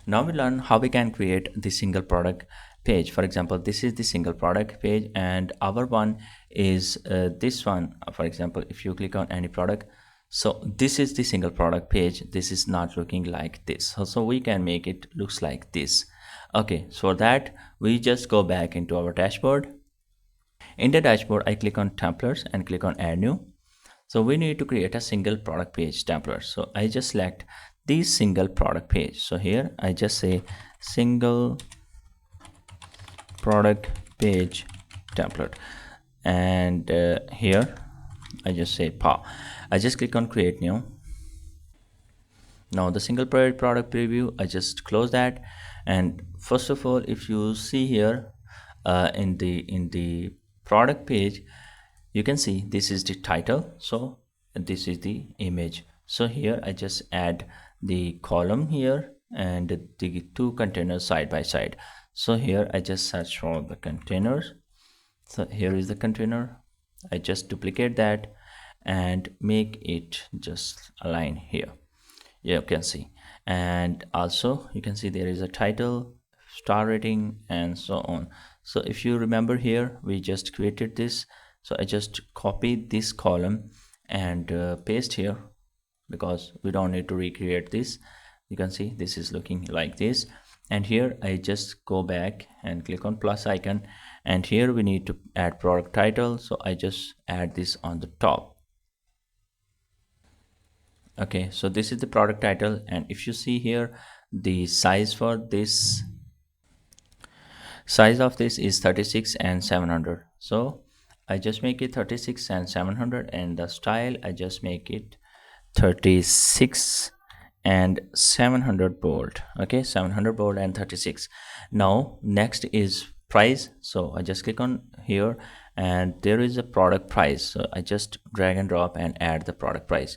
A: now we learn how we can create the single product page. For example, this is the single product page, and our one is this one. For example, if you click on any product, so this is the single product page. This is not looking like this, so we can make it looks like this. Okay, so for that we just go back into our dashboard. In the dashboard I click on templates and click on add new. So we need to create a single product page template. So I just select the single product page. So here I just say single product page template, and here I just say PA. I just click on create new. Now the single product preview, I just close that. And first of all, if you see here in the product page, you can see this is the title, so this is the image. So here I just add the column here and the two containers side by side. So here I just search for the containers. So here is the container. I just duplicate that and make it just align here. You can see, and also you can see there is a title, star rating, and so on. So if you remember here, we just created this. So I just copied this column and paste here, because we don't need to recreate this. You can see this is looking like this, and here I just go back and click on plus icon, and here we need to add product title. So I just add this on the top. Okay, so this is the product title, and if you see here, the size for this size of this is 36 and 700. So I just make it 36 and 700, and the style I just make it 36 and 700 bold. Okay, 700 bold and 36. Now next is price. So I just click on here, and there is a product price. So I just drag and drop and add the product price.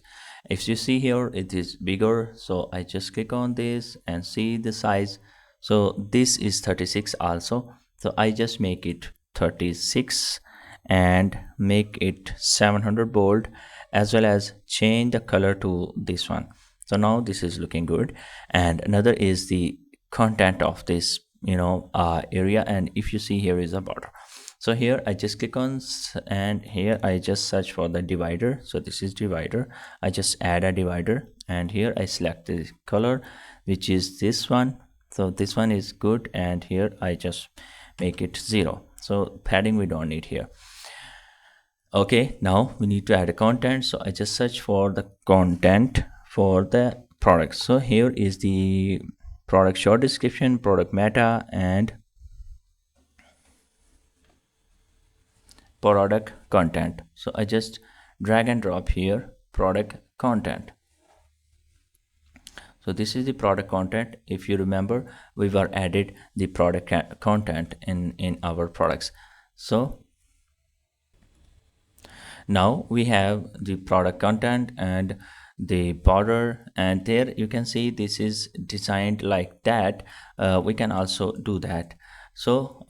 A: If you see here, it is bigger, so I just click on this and see the size. So this is 36 also, so I just make it 36 and make it 700 bold, as well as change the color to this one. So now this is looking good. And another is the content of this area, and if you see, here is a border. So here I just click on and here I just search for the divider. So this is divider. I just add a divider, and here I select the color, which is this one. So this one is good, and here I just make it 0. So padding we don't need here. Okay, now we need to add a content. So I just search for the content for the product. So here is the product short description, product meta, and product content. So I just drag and drop here product content. So this is the product content. If you remember, we were added the product content in our products. So now we have the product content and the border, and there you can see this is designed like that. We can also do that. So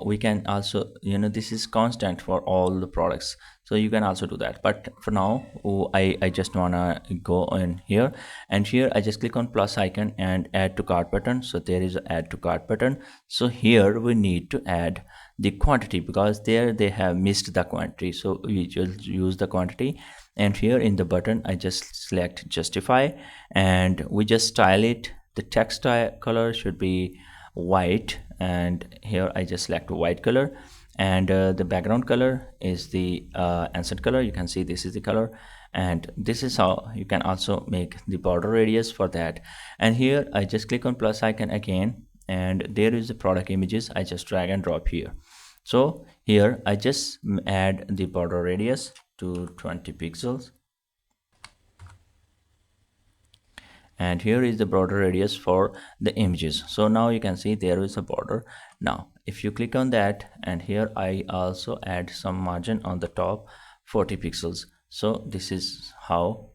A: we can also, this is constant for all the products, so you can also do that. But for now, I just wanna go in here, and here I just click on plus icon and add to cart button. So there is an add to cart button. So here we need to add the quantity, because there they have missed the quantity, so we just use the quantity. And here in the button I just select justify, and we just style it. The text color should be white, and here I just select white color, and the background color is the accent color. You can see this is the color, and this is how you can also make the border radius for that. And here I just click on plus icon again, and there is the product images. I just drag and drop here. So here I just add the border radius to 20 pixels, and here is the border radius for the images. So now you can see there is a border. Now if you click on that, and here I also add some margin on the top, 40 pixels. So this is how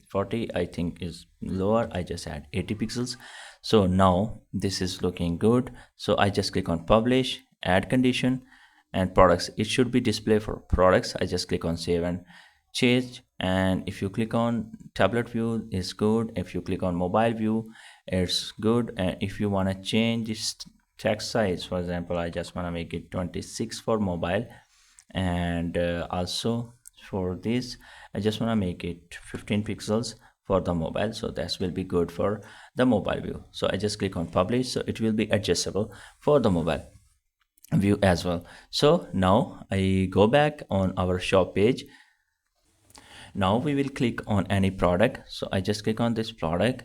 A: 40 I think is lower. I just add 80 pixels. So now this is looking good. So I just click on publish, add condition, and products. It should be display for products. I just click on save and change. And if you click on tablet view, is good. If you click on mobile view, it's good. And if you want to change this text size, for example, I just want to make it 26 for mobile, and also for this I just want to make it 15 pixels for the mobile. So that will be good for the mobile view. So I just click on publish, so it will be adjustable for the mobile view as well. So now I go back on our shop page. Now we will click on any product. So I just click on this product,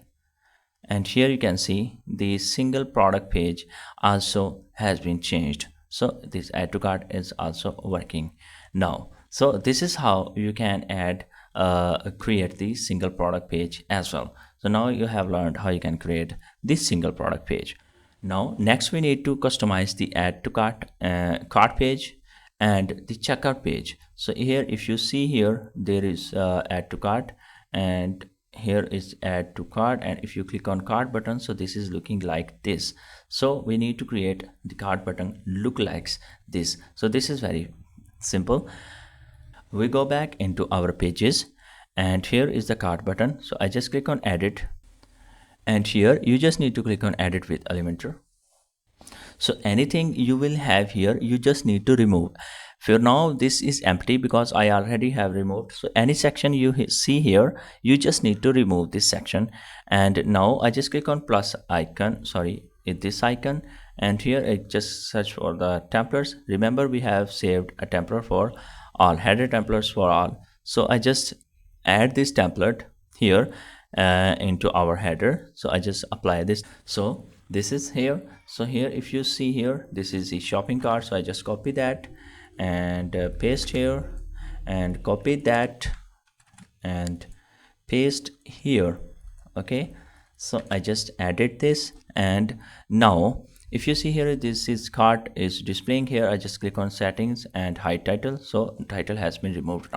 A: and here you can see the single product page also has been changed. So this add to cart is also working now. So this is how you can add create the single product page as well. So now you have learned how you can create this single product page. Now next we need to customize the add to cart cart page and the checkout page. So here if you see here, there is add to cart, and here is add to cart, and if you click on cart button, so this is looking like this. So we need to create the cart button look like this. So this is very simple. We go back into our pages, and here is the cart button. So I just click on edit, and here you just need to click on edit with Elementor. So anything you will have here, you just need to remove. For now this is empty because I already have removed. So any section you see here, you just need to remove this section. And now I just click on plus icon, sorry, this icon, and here I just search for the templates. Remember, we have saved a template for all, header templates for all. So I just add this template here into our header. So I just apply this. So this is here. So here, if you see here, this is the shopping cart. So I just copy that and paste here, and copy that and paste here. Okay, so I just added this, and now if you see here, this is cart is displaying here. I just click on settings and hide title. So title has been removed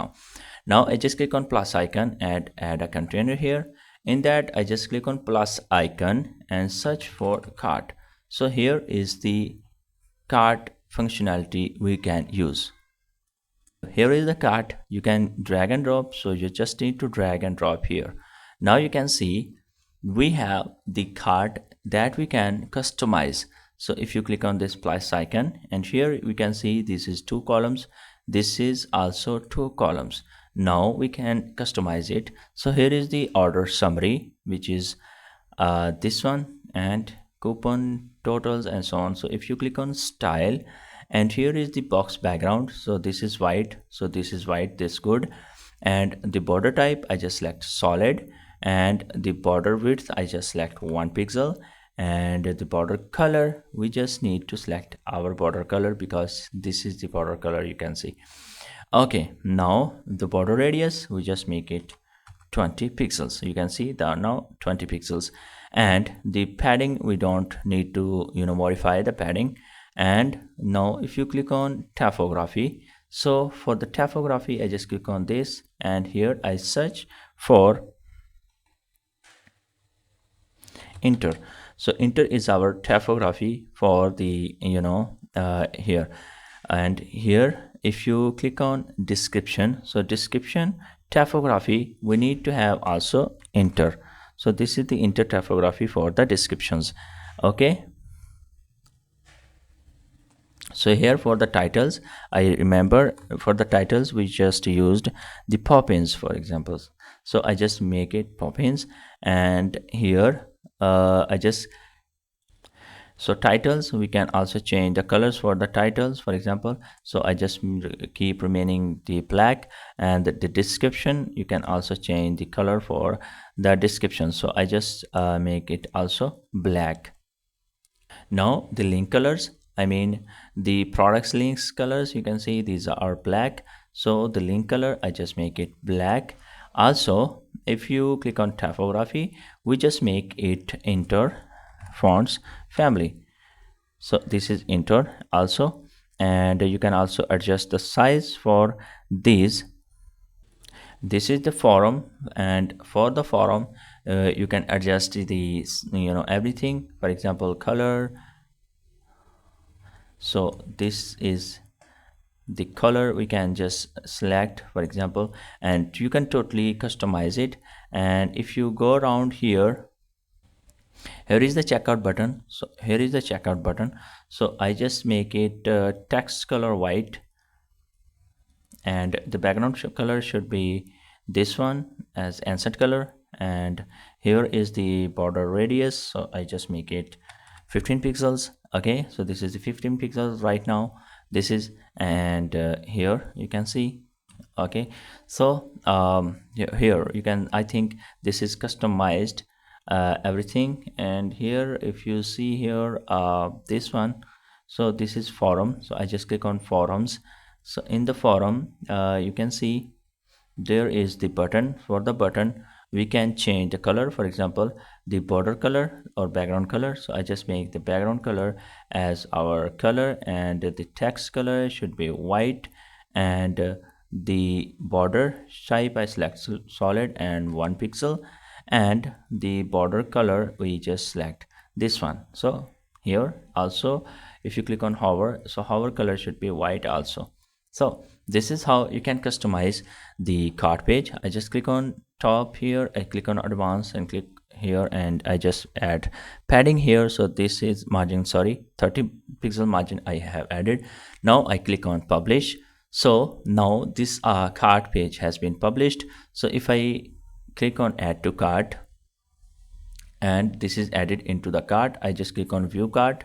A: now I just click on plus icon and add a container here. In that, I just click on plus icon and search for cart. So here is the cart functionality we can use. Here is the cart. You can drag and drop. So you just need to drag and drop here. Now you can see we have the cart that we can customize. So if you click on this plus icon, and here we can see this is 2 columns. This is also 2 columns. Now we can customize it. So here is the order summary, which is this one, and coupon totals and so on. So if you click on style, and here is the box background. So this is white. So this is white, this good. And the border type, I just select solid, and the border width, I just select 1 pixel. And the border color, we just need to select our border color because this is the border color you can see. Okay, now the border radius, we just make it 20 pixels. So you can see that now 20 pixels. And the padding, we don't need to modify the padding. And now if you click on typography, so for the typography, I just click on this, and here I search for Inter. So Inter is our typography for the here. And here if you click on description, so description typography, we need to have also Inter. So this is the Inter typography for the descriptions. Okay, so here for the titles, I remember for the titles we just used the pop-ins, for example. So I just make it pop-ins, and here so titles, we can also change the colors for the titles, for example. So I just keep remaining the black, and the description, you can also change the color for the description. So I just make it also black. Now the link colors, I mean the products links colors, you can see these are black. So the link color, I just make it black. Also, if you click on typography, we just make it Inter fonts family. So this is Inter also, and you can also adjust the size for these. This is the forum, and for the forum you can adjust the everything, for example color. So this is the color we can just select, for example, and you can totally customize it. And if you go around here, here is the checkout button. So here is the checkout button. So I just make it text color white, and the background color should be this one as ancient color. And here is the border radius, so I just make it 15 pixels. Okay, so this is the 15 pixels right now. This is, and here you can see. Okay, so here you can, I think this is customized everything. And here if you see here this one, so this is forum. So I just click on forums. So in the forum you can see there is the button. For the button, we can change the color, for example the border color or background color. So I just make the background color as our color, and the text color should be white, and the border type I select solid and 1 pixel, and the border color we just select this one. So here. Also, if you click on hover, so hover color should be white also. So this is how you can customize the cart page. I just click on top here, I click on advanced and click here, and I just add padding here. So this is margin, sorry, 30 pixel margin I have added. Now I click on publish. So now this cart page has been published. So if I click on add to cart, and this is added into the cart, I just click on view cart.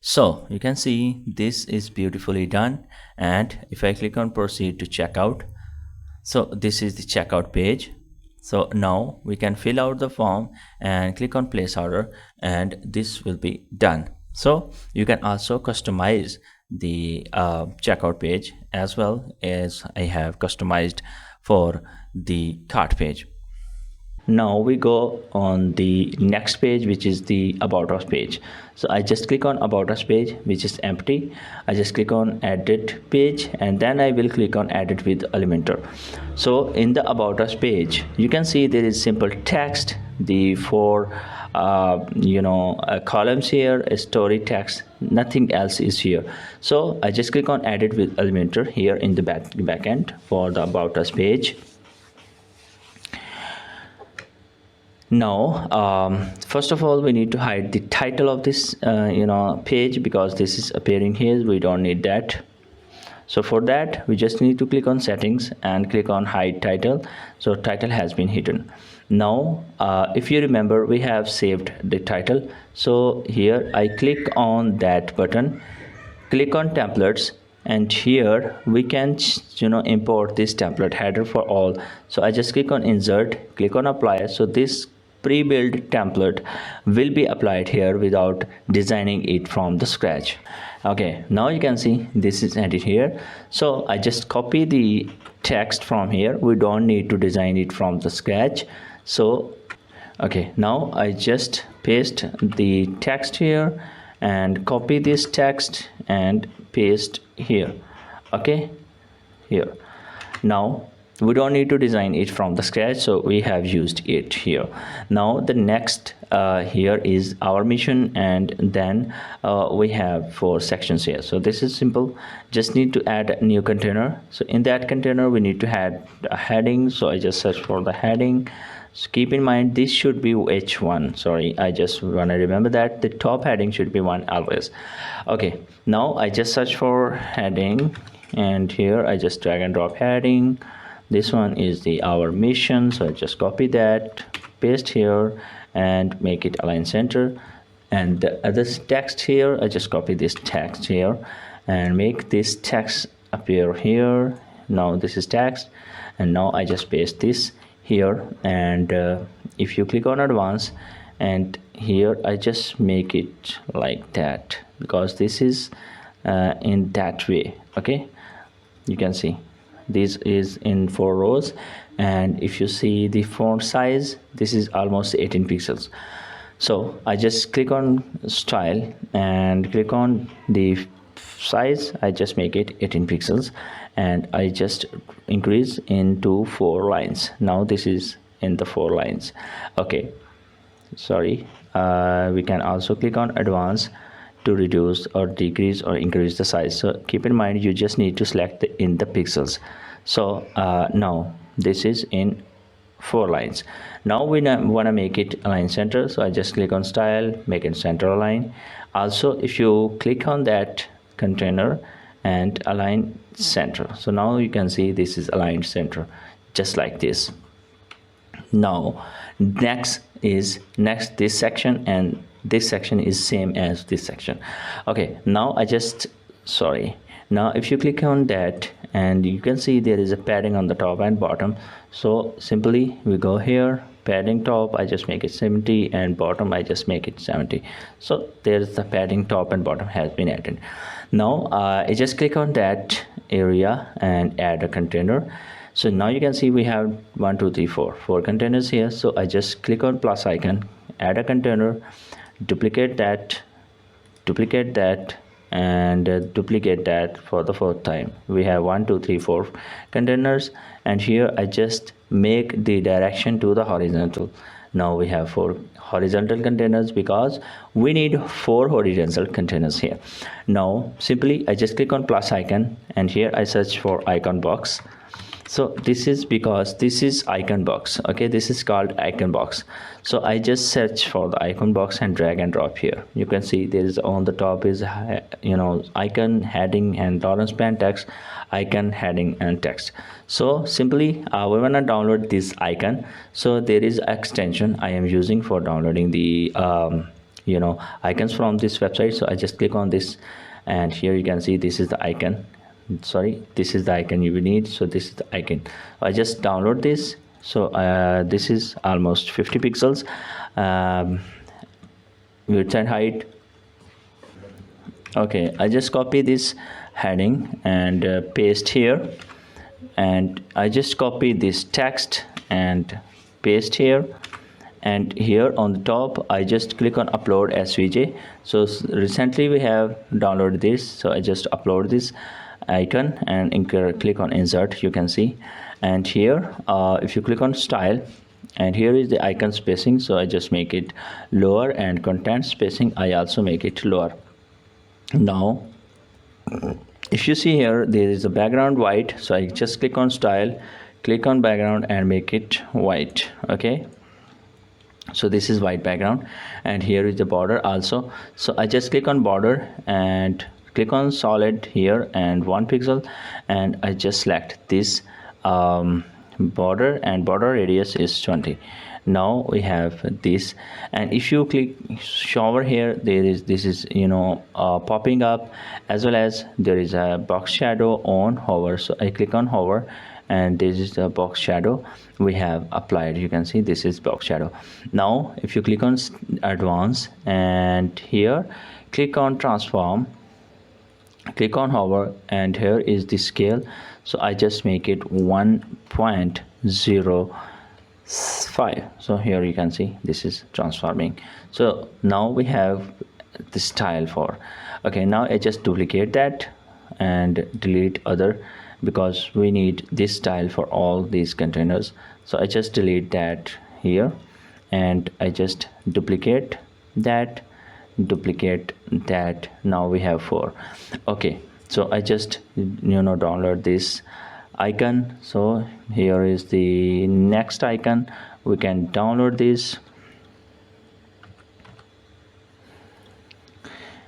A: So you can see this is beautifully done. And if I click on proceed to checkout, so this is the checkout page. So now we can fill out the form and click on place order, and this will be done. So you can also customize the checkout page as well as I have customized for the cart page. Now we go on the next page, which is the about us page. So I just click on about us page, which is empty. I just click on edit page, and then I will click on edit with Elementor. So in the about us page, you can see there is simple text, the four columns here, a story text, nothing else is here. So I just click on edit with Elementor here in the back end for the about us page. Now first of all, we need to hide the title of this page, because this is appearing here. We don't need that. So for that, we just need to click on settings and click on hide title. So title has been hidden. Now if you remember, we have saved the title. So here I click on that button, click on templates, and here we can import this template header for all. So I just click on insert, click on apply. So this pre-built template will be applied here without designing it from the scratch. Okay, now you can see this is added here. So I just copy the text from here. We don't need to design it from the scratch. So okay, now I just paste the text here and copy this text and paste here. Okay, here. Now we don't need to design it from the scratch, so we have used it here. Now the next here is our mission, and then we have 4 sections here. So this is simple, just need to add a new container. So in that container we need to add a heading. So I just search for the heading. So keep in mind this should be h1. Sorry, I just want to remember that the top heading should be 1 always. Okay, now I just search for heading, and here I just drag and drop heading. This one is our mission, so I just copy that, paste here, and make it align center. And the other text here, I just copy this text here and make this text appear here. Now this is text, and now I just paste this here. And if you click on advanced, and here I just make it like that, because this is in that way. Okay, you can see this is in 4 rows, and if you see the font size, this is almost 18 pixels. So I just click on style and click on the size. I just make it 18 pixels, and I just increase into 4 lines. Now this is in the 4 lines. Okay, sorry, we can also click on advanced to reduce or decrease or increase the size. So keep in mind, you just need to select in the pixels. So now this is in 4 lines. Now we want to make it align center. So I just click on style, make it center align. Also, if you click on that container and align center, so now you can see this is aligned center, just like this. Now next this section, and this section is same as this section. Okay, now now if you click on that, and you can see there is a padding on the top and bottom. So simply we go here, padding top I just make it 70, and bottom I just make it 70. So there's the padding top and bottom has been added. Now I just click on that area and add a container. So now you can see we have 1 2 3 4 containers here. So I just click on plus icon, add a container, duplicate that, and duplicate that for the 4th time. We have 1 2 3 4 containers, and here I just make the direction to the horizontal. Now we have 4 horizontal containers because we need 4 horizontal containers here. Now simply I just click on plus icon, and here I search for icon box. So this is because this is icon box. Okay, this is called icon box. So I just search for the icon box and drag and drop here. You can see there is on the top is icon, heading, and tolerance span text, icon, heading, and text. So simply we want to download this icon. So there is extension I am using for downloading the icons from this website. So I just click on this, and here you can see this is the icon. Sorry, this is the icon you will need. So this is the icon. I just download this. So this is almost 50 pixels, width and height. Okay, I just copy this heading and paste here, and I just copy this text and paste here, and here on the top I just click on upload SVJ. So recently we have downloaded this, so I just upload this icon and click on insert. You can see, and here if you click on style, and here is the icon spacing, so I just make it lower, and content spacing I also make it lower. Now if you see here, there is a background white, so I just click on style, click on background, and make it white. Okay, so this is white background, and here is the border also. So I just click on border and click on solid here and 1 pixel, and I just select this border, and border radius is 20. Now we have this, and if you click shower here, this is popping up, as well as there is a box shadow on hover. So I click on hover, and this is the box shadow we have applied. You can see this is box shadow. Now if you click on advanced, and here click on transform, click on hover, and here is the scale. So I just make it 1.05. so here you can see this is transforming. So now we have the style for. Okay, now I just duplicate that and delete other, because we need this style for all these containers. So I just delete that here, and I just duplicate that. Now we have 4. Okay, so I just download this icon. So here is the next icon. We can download this,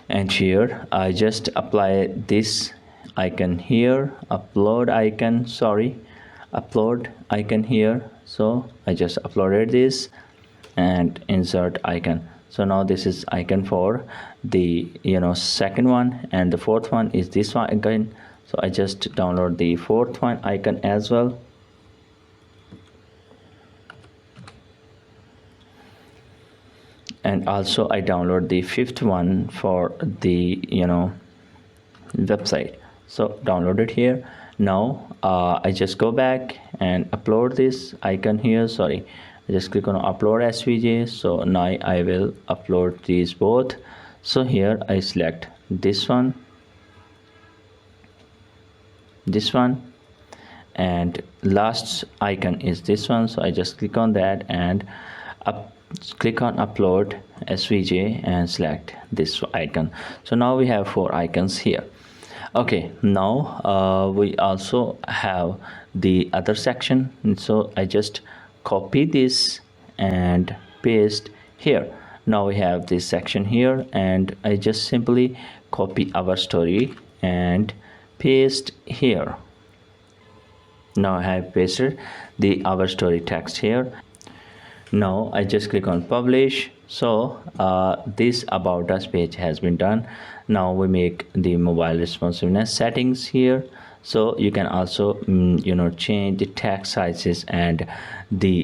A: and here I just apply this icon here, upload icon here. So I just uploaded this and insert icon. So now this is icon for the second one, and the fourth one is this one icon. So I just download the fourth one icon as well. And also I download the fifth one for the website. So download it here. Now I just go back and upload this icon here. Sorry, I just click on upload SVJ. So now I will upload these both. So here I select this one, and last icon is this one. So I just click on that and click on upload SVJ and select this icon. So now we have 4 icons here. Okay, now we also have the other section. So I just copy this and paste here. Now we have this section here, and I just simply copy our story and paste here. Now I have pasted the our story text here. Now I just click on publish. So this about us page has been done. Now we make the mobile responsiveness settings here. So you can also change the text sizes and the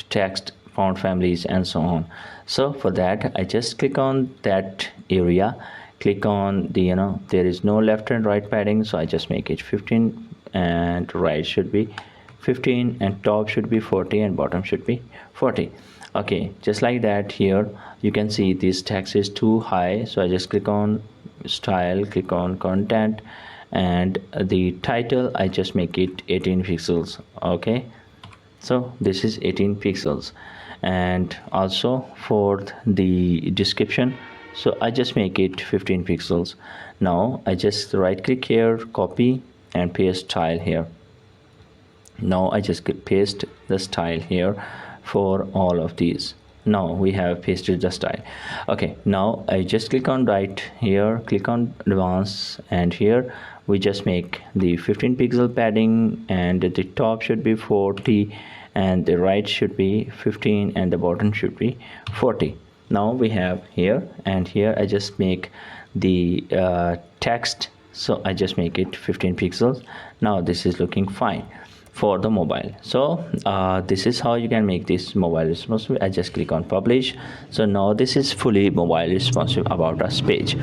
A: text font families and so on. So for that I just click on that area, click on the there is no left and right padding, so I just make it 15, and right should be 15, and top should be 40, and bottom should be 40. Okay, just like that. Here you can see this text is too high, so I just click on style, click on content, and the title I just make it 18 pixels. Okay, So this is 18 pixels. And also for the description, so I just make it 15 pixels. Now I just right click here, copy and paste style here. Now I just paste the style here for all of these. Now we have pasted the style. Okay, now I just click on right here, click on advanced, and here we just make the 15 pixel padding, and the top should be 40 and the right should be 15 and the bottom should be 40. Now we have here, and here I just make the text, so I just make it 15 pixels. Now this is looking fine for the mobile. So this is how you can make this mobile responsive. I just click on publish. So now this is fully mobile responsive about us page.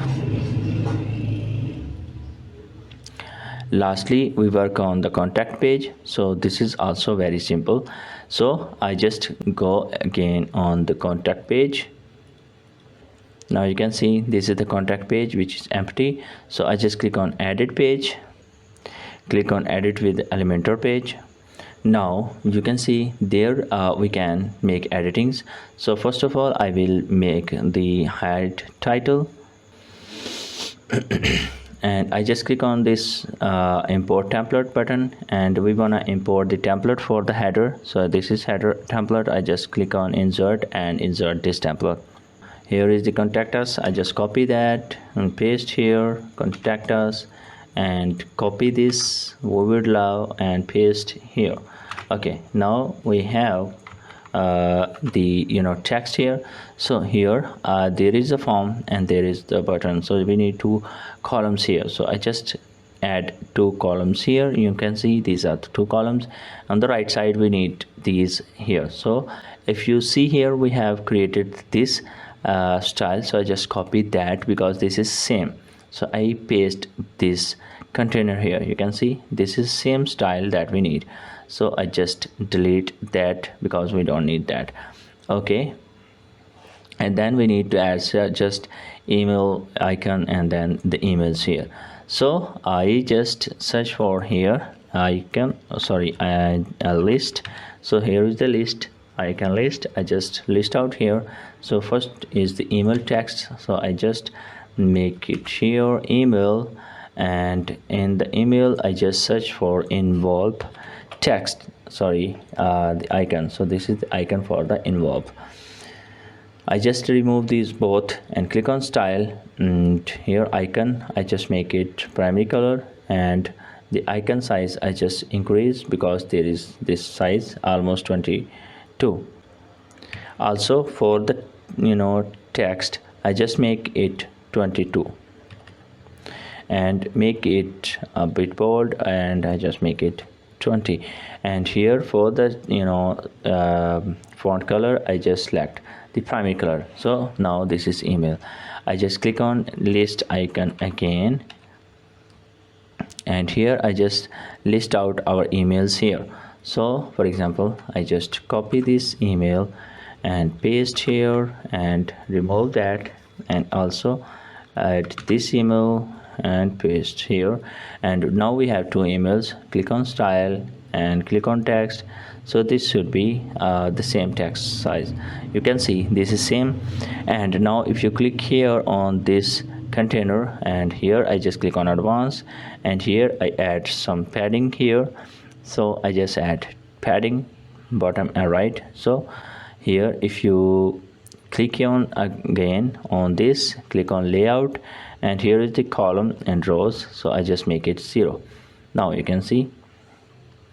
A: Lastly, we work on the contact page. So this is also very simple. So I just go again on the contact page. Now you can see this is the contact page which is empty. So I just click on edit page, click on edit with Elementor page. Now you can see there we can make editings. So first of all, I will make the head title and I just click on this import template button, and we want to import the template for the header. So this is header template. I just click on insert and insert this template. Here is the contact us. I just copy that and paste here, contact us, and copy this we would love and paste here. Okay, now we have the text here. So here there is a form and there is the button, so we need 2 columns here. So I just add 2 columns here. You can see these are the 2 columns. On the right side we need these here. So if you see here, we have created this style. So I just copied that because this is same. So I paste this container here. You can see this is same style that we need. So I just delete that because we don't need that. Okay, and then we need to add just email icon and then the emails here. So I just search for here icon, a list. So here is the list, icon list. I just list out here. So first is the email text. So I just make it here email, and in the email I just search for involve text, the icon. So this is the icon for the involve. I just remove these both and click on style, and here icon I just make it primary color, and the icon size I just increase because there is this size almost 22. Also for the text I just make it 22 and make it a bit bold, and I just make it 20. And here for the font color I just select the primary color. So now this is email. I just click on list icon again, and here I just list out our emails here. So for example, I just copy this email and paste here and remove that, and also add this email and paste here. And now we have 2 emails. Click on style and click on text. So this should be the same text size. You can see this is same. And now if you click here on this container, and here I just click on advanced, and here I add some padding here. So I just add padding bottom and right. So here if you click on again on this, click on layout, and here is the column and rows. So I just make it 0. Now you can see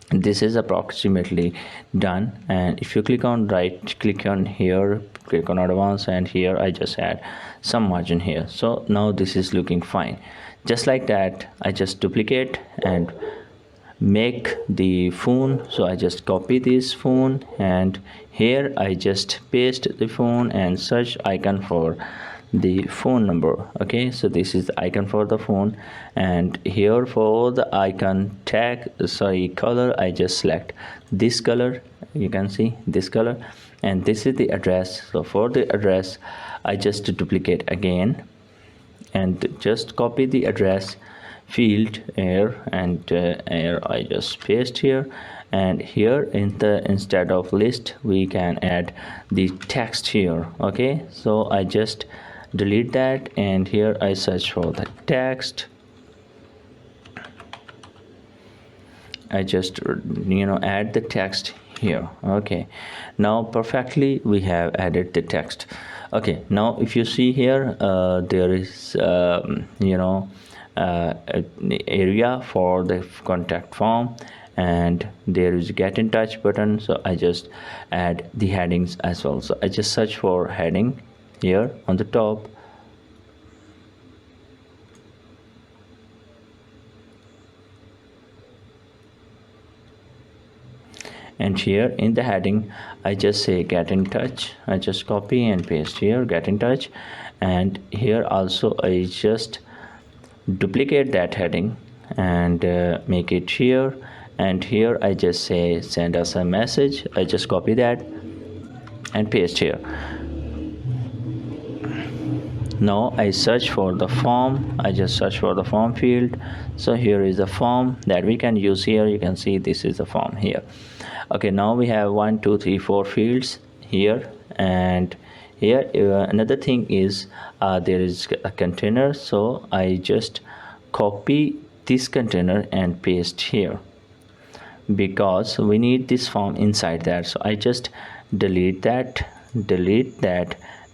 A: this is approximately done. And if you click on right, click on here, click on advanced, and here I just add some margin here. So now this is looking fine. Just like that, I just duplicate and make the phone. So I just copy this phone, and here I just paste the phone and search icon for the phone number. Okay, so this is the icon for the phone, and here for the icon tag color I just select this color. You can see this color, and this is the address. So for the address I just duplicate again and just copy the address, field here, and here I just paste here, and here instead of list we can add the text here. Okay, so I just delete that, and here I search for the text. I just add the text here. Okay, now perfectly we have added the text. Okay, now if you see here, there is area for the contact form, and there is get in touch button. So I just add the headings as well. So I just search for heading here on the top, and here in the heading I just say get in touch. I just copy and paste here, get in touch, and here also I just duplicate that heading and make it here, and here I just say send us a message. I just copy that and paste here. Now I search for the form. I just search for the form field. So here is the form that we can use here. You can see this is the form here. Okay, now we have 1 2 3 4 fields here, and here another thing is there is a container. So I just copy this container and paste here, because we need this form inside that. So I just delete that,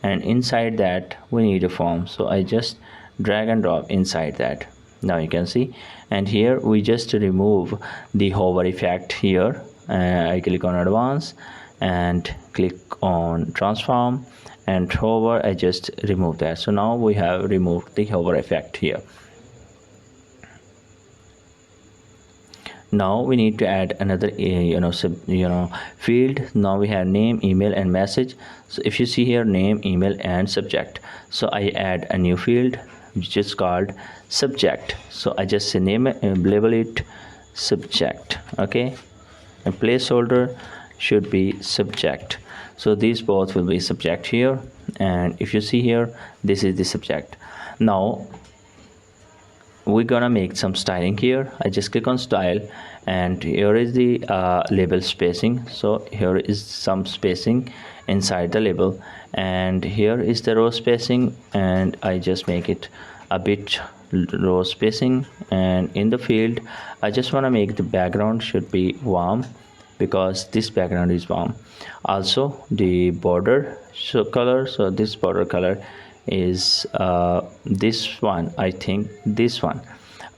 A: and inside that we need a form. So I just drag and drop inside that. Now you can see, and here we just remove the hover effect here. I click on advanced and click on transform and hover. I just remove that. So now we have removed the hover effect here. Now we need to add another field. Now we have name, email, and message. So if you see here, name, email, and subject. So I add a new field which is called subject. So I just say name, label it subject. Okay, and placeholder should be subject. So these both will be subject here, and if you see here, this is the subject. Now we're gonna make some styling here. I just click on style, and here is the label spacing. So here is some spacing inside the label, and here is the row spacing, and I just make it a bit row spacing. And in the field I just want to make the background should be warm, because this background is warm. Also the border color, so this border color is this one, I think this one.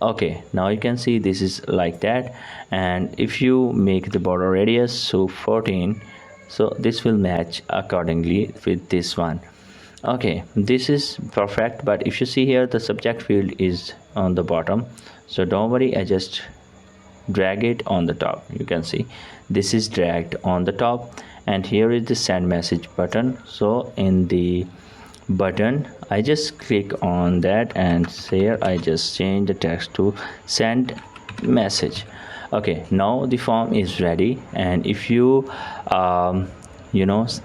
A: Okay, now you can see this is like that, and if you make the border radius so 14, so this will match accordingly with this one. Okay, this is perfect. But if you see here, the subject field is on the bottom, so don't worry, I just drag it on the top. You can see this is dragged on the top, and here is the send message button. So in the button I just click on that, and here I just change the text to send message. Okay, now the form is ready, and if you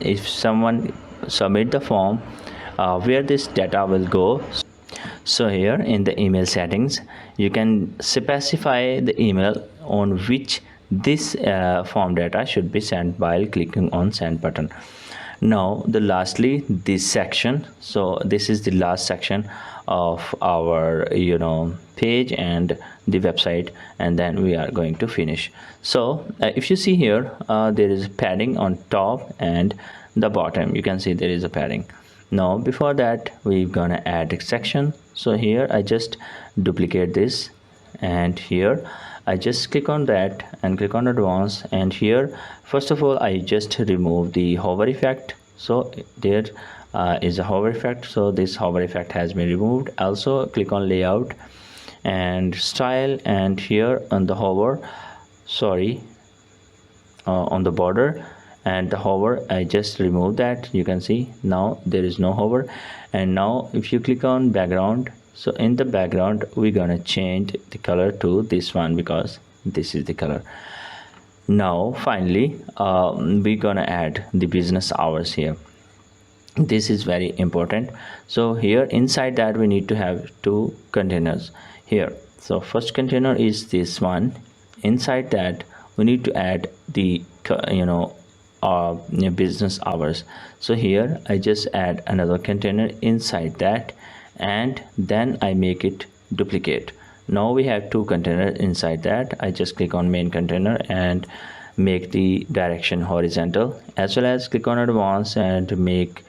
A: if someone submit the form, where this data will go. So here in the email settings, you can specify the email on which this form data should be sent while clicking on send button. Now lastly, this section. So this is the last section of our page and the website, and then we are going to finish. So if you see here, there is padding on top and the bottom. You can see there is a padding. Now before that, we're gonna add a section. So here I just duplicate this, and here I just click on that and click on advanced, and here first of all I just remove the hover effect. So there is a hover effect, so this hover effect has been removed. Also click on layout and style, and here on the hover, on the border and the hover, I just remove that. You can see now there is no hover. And now if you click on background, so in the background we're gonna change the color to this one, because this is the color. Now finally we're gonna add the business hours here. This is very important. So here inside that we need to have two containers here. So first container is this one. Inside that we need to add the business hours. So here I just add another container inside that, and then I make it duplicate. Now we have two containers inside that. I just click on main container and make the direction horizontal, as well as click on advanced and make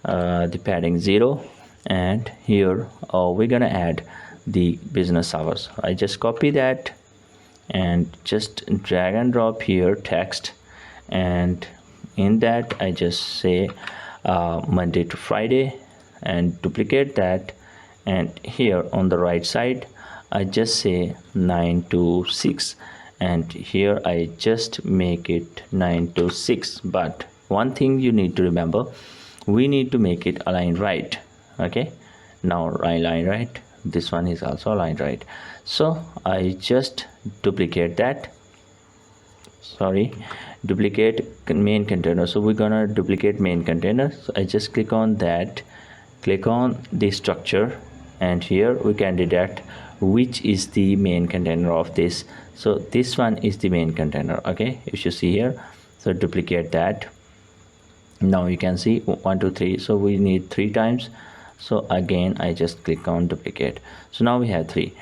A: the padding 0. And here we're gonna add the business hours. I just copy that and just drag and drop here text, and in that I just say Monday to Friday, and duplicate that, and here on the right side I just say 9 to 6, and here I just make it 9 to 6. But one thing you need to remember, we need to make it align right. Okay, now align right, this one is also aligned right. So I just duplicate that, duplicate main container. So we're gonna duplicate main container. So I just click on that, click on the structure, and here we can detect which is the main container of this. So this one is the main container. Okay, if you see here, so duplicate that. Now you can see 1 2 3, so we need 3 times. So again I just click on duplicate. So now we have 3.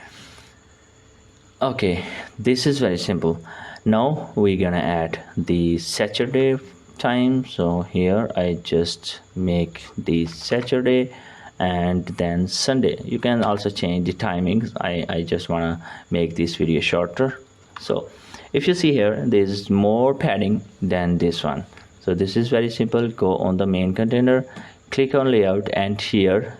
A: Okay, this is very simple. Now we're gonna add the Saturday time. So here I just make the Saturday and then Sunday. You can also change the timings. I just want to make this video shorter. So if you see here, there's more padding than this one. So this is very simple. Go on the main container, click on layout, and here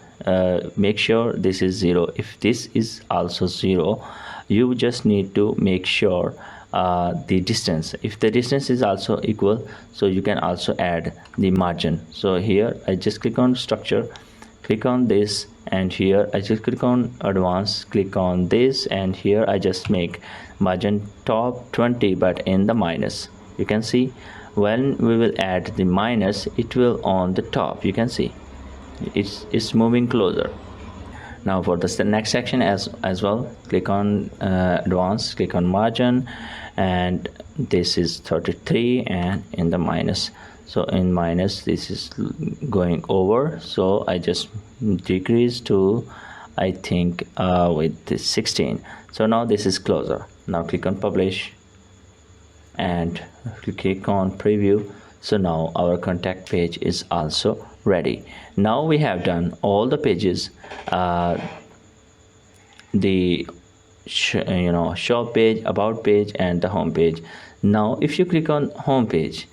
A: make sure this is 0. If this is also 0, you just need to make sure the distance. If the distance is also equal, so you can also add the margin. So here I just click on structure, click on this, and here I just click on advanced, click on this, and here I just make margin top 20 but in the minus. You can see when we will add the minus, it will on the top. You can see it's moving closer. Now for the next section as well, click on advanced, click on margin, and this is 33 and in the minus. So in minus, this is going over, so I just decrease to, I think with this 16. So now this is closer. Now click on publish and click on preview. So now our contact page is also ready. Now we have done all the pages, the shop page, about page, and the home page. Now if you click on home page,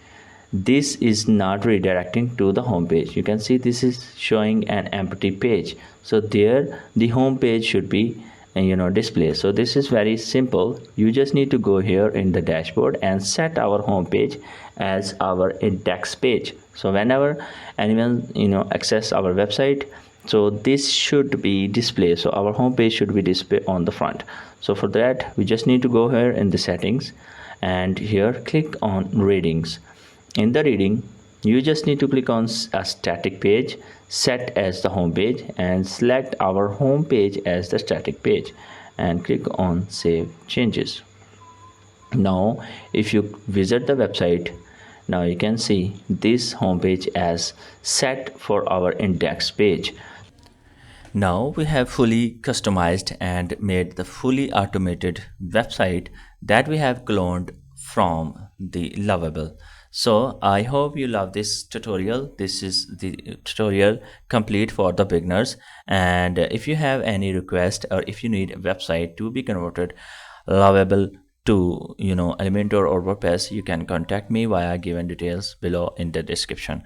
A: this is not redirecting to the home page. You can see this is showing an empty page. So there the home page should be display. So this is very simple. You just need to go here in the dashboard and set our home page as our index page. So whenever anyone access our website, so this should be displayed. So our home page should be displayed on the front. So for that we just need to go here in the settings, and here click on readings. In the reading, you just need to click on a static page, set as the home page, and select our home page as the static page, and click on save changes. Now if you visit the website, now you can see this home page as set for our index page. Now we have fully customized and made the fully automated website that we have cloned from the Lovable. So I hope you love this tutorial. This is the tutorial complete for the beginners, and if you have any request or if you need a website to be converted Lovable to Elementor or WordPress, you can contact me via given details below in the description.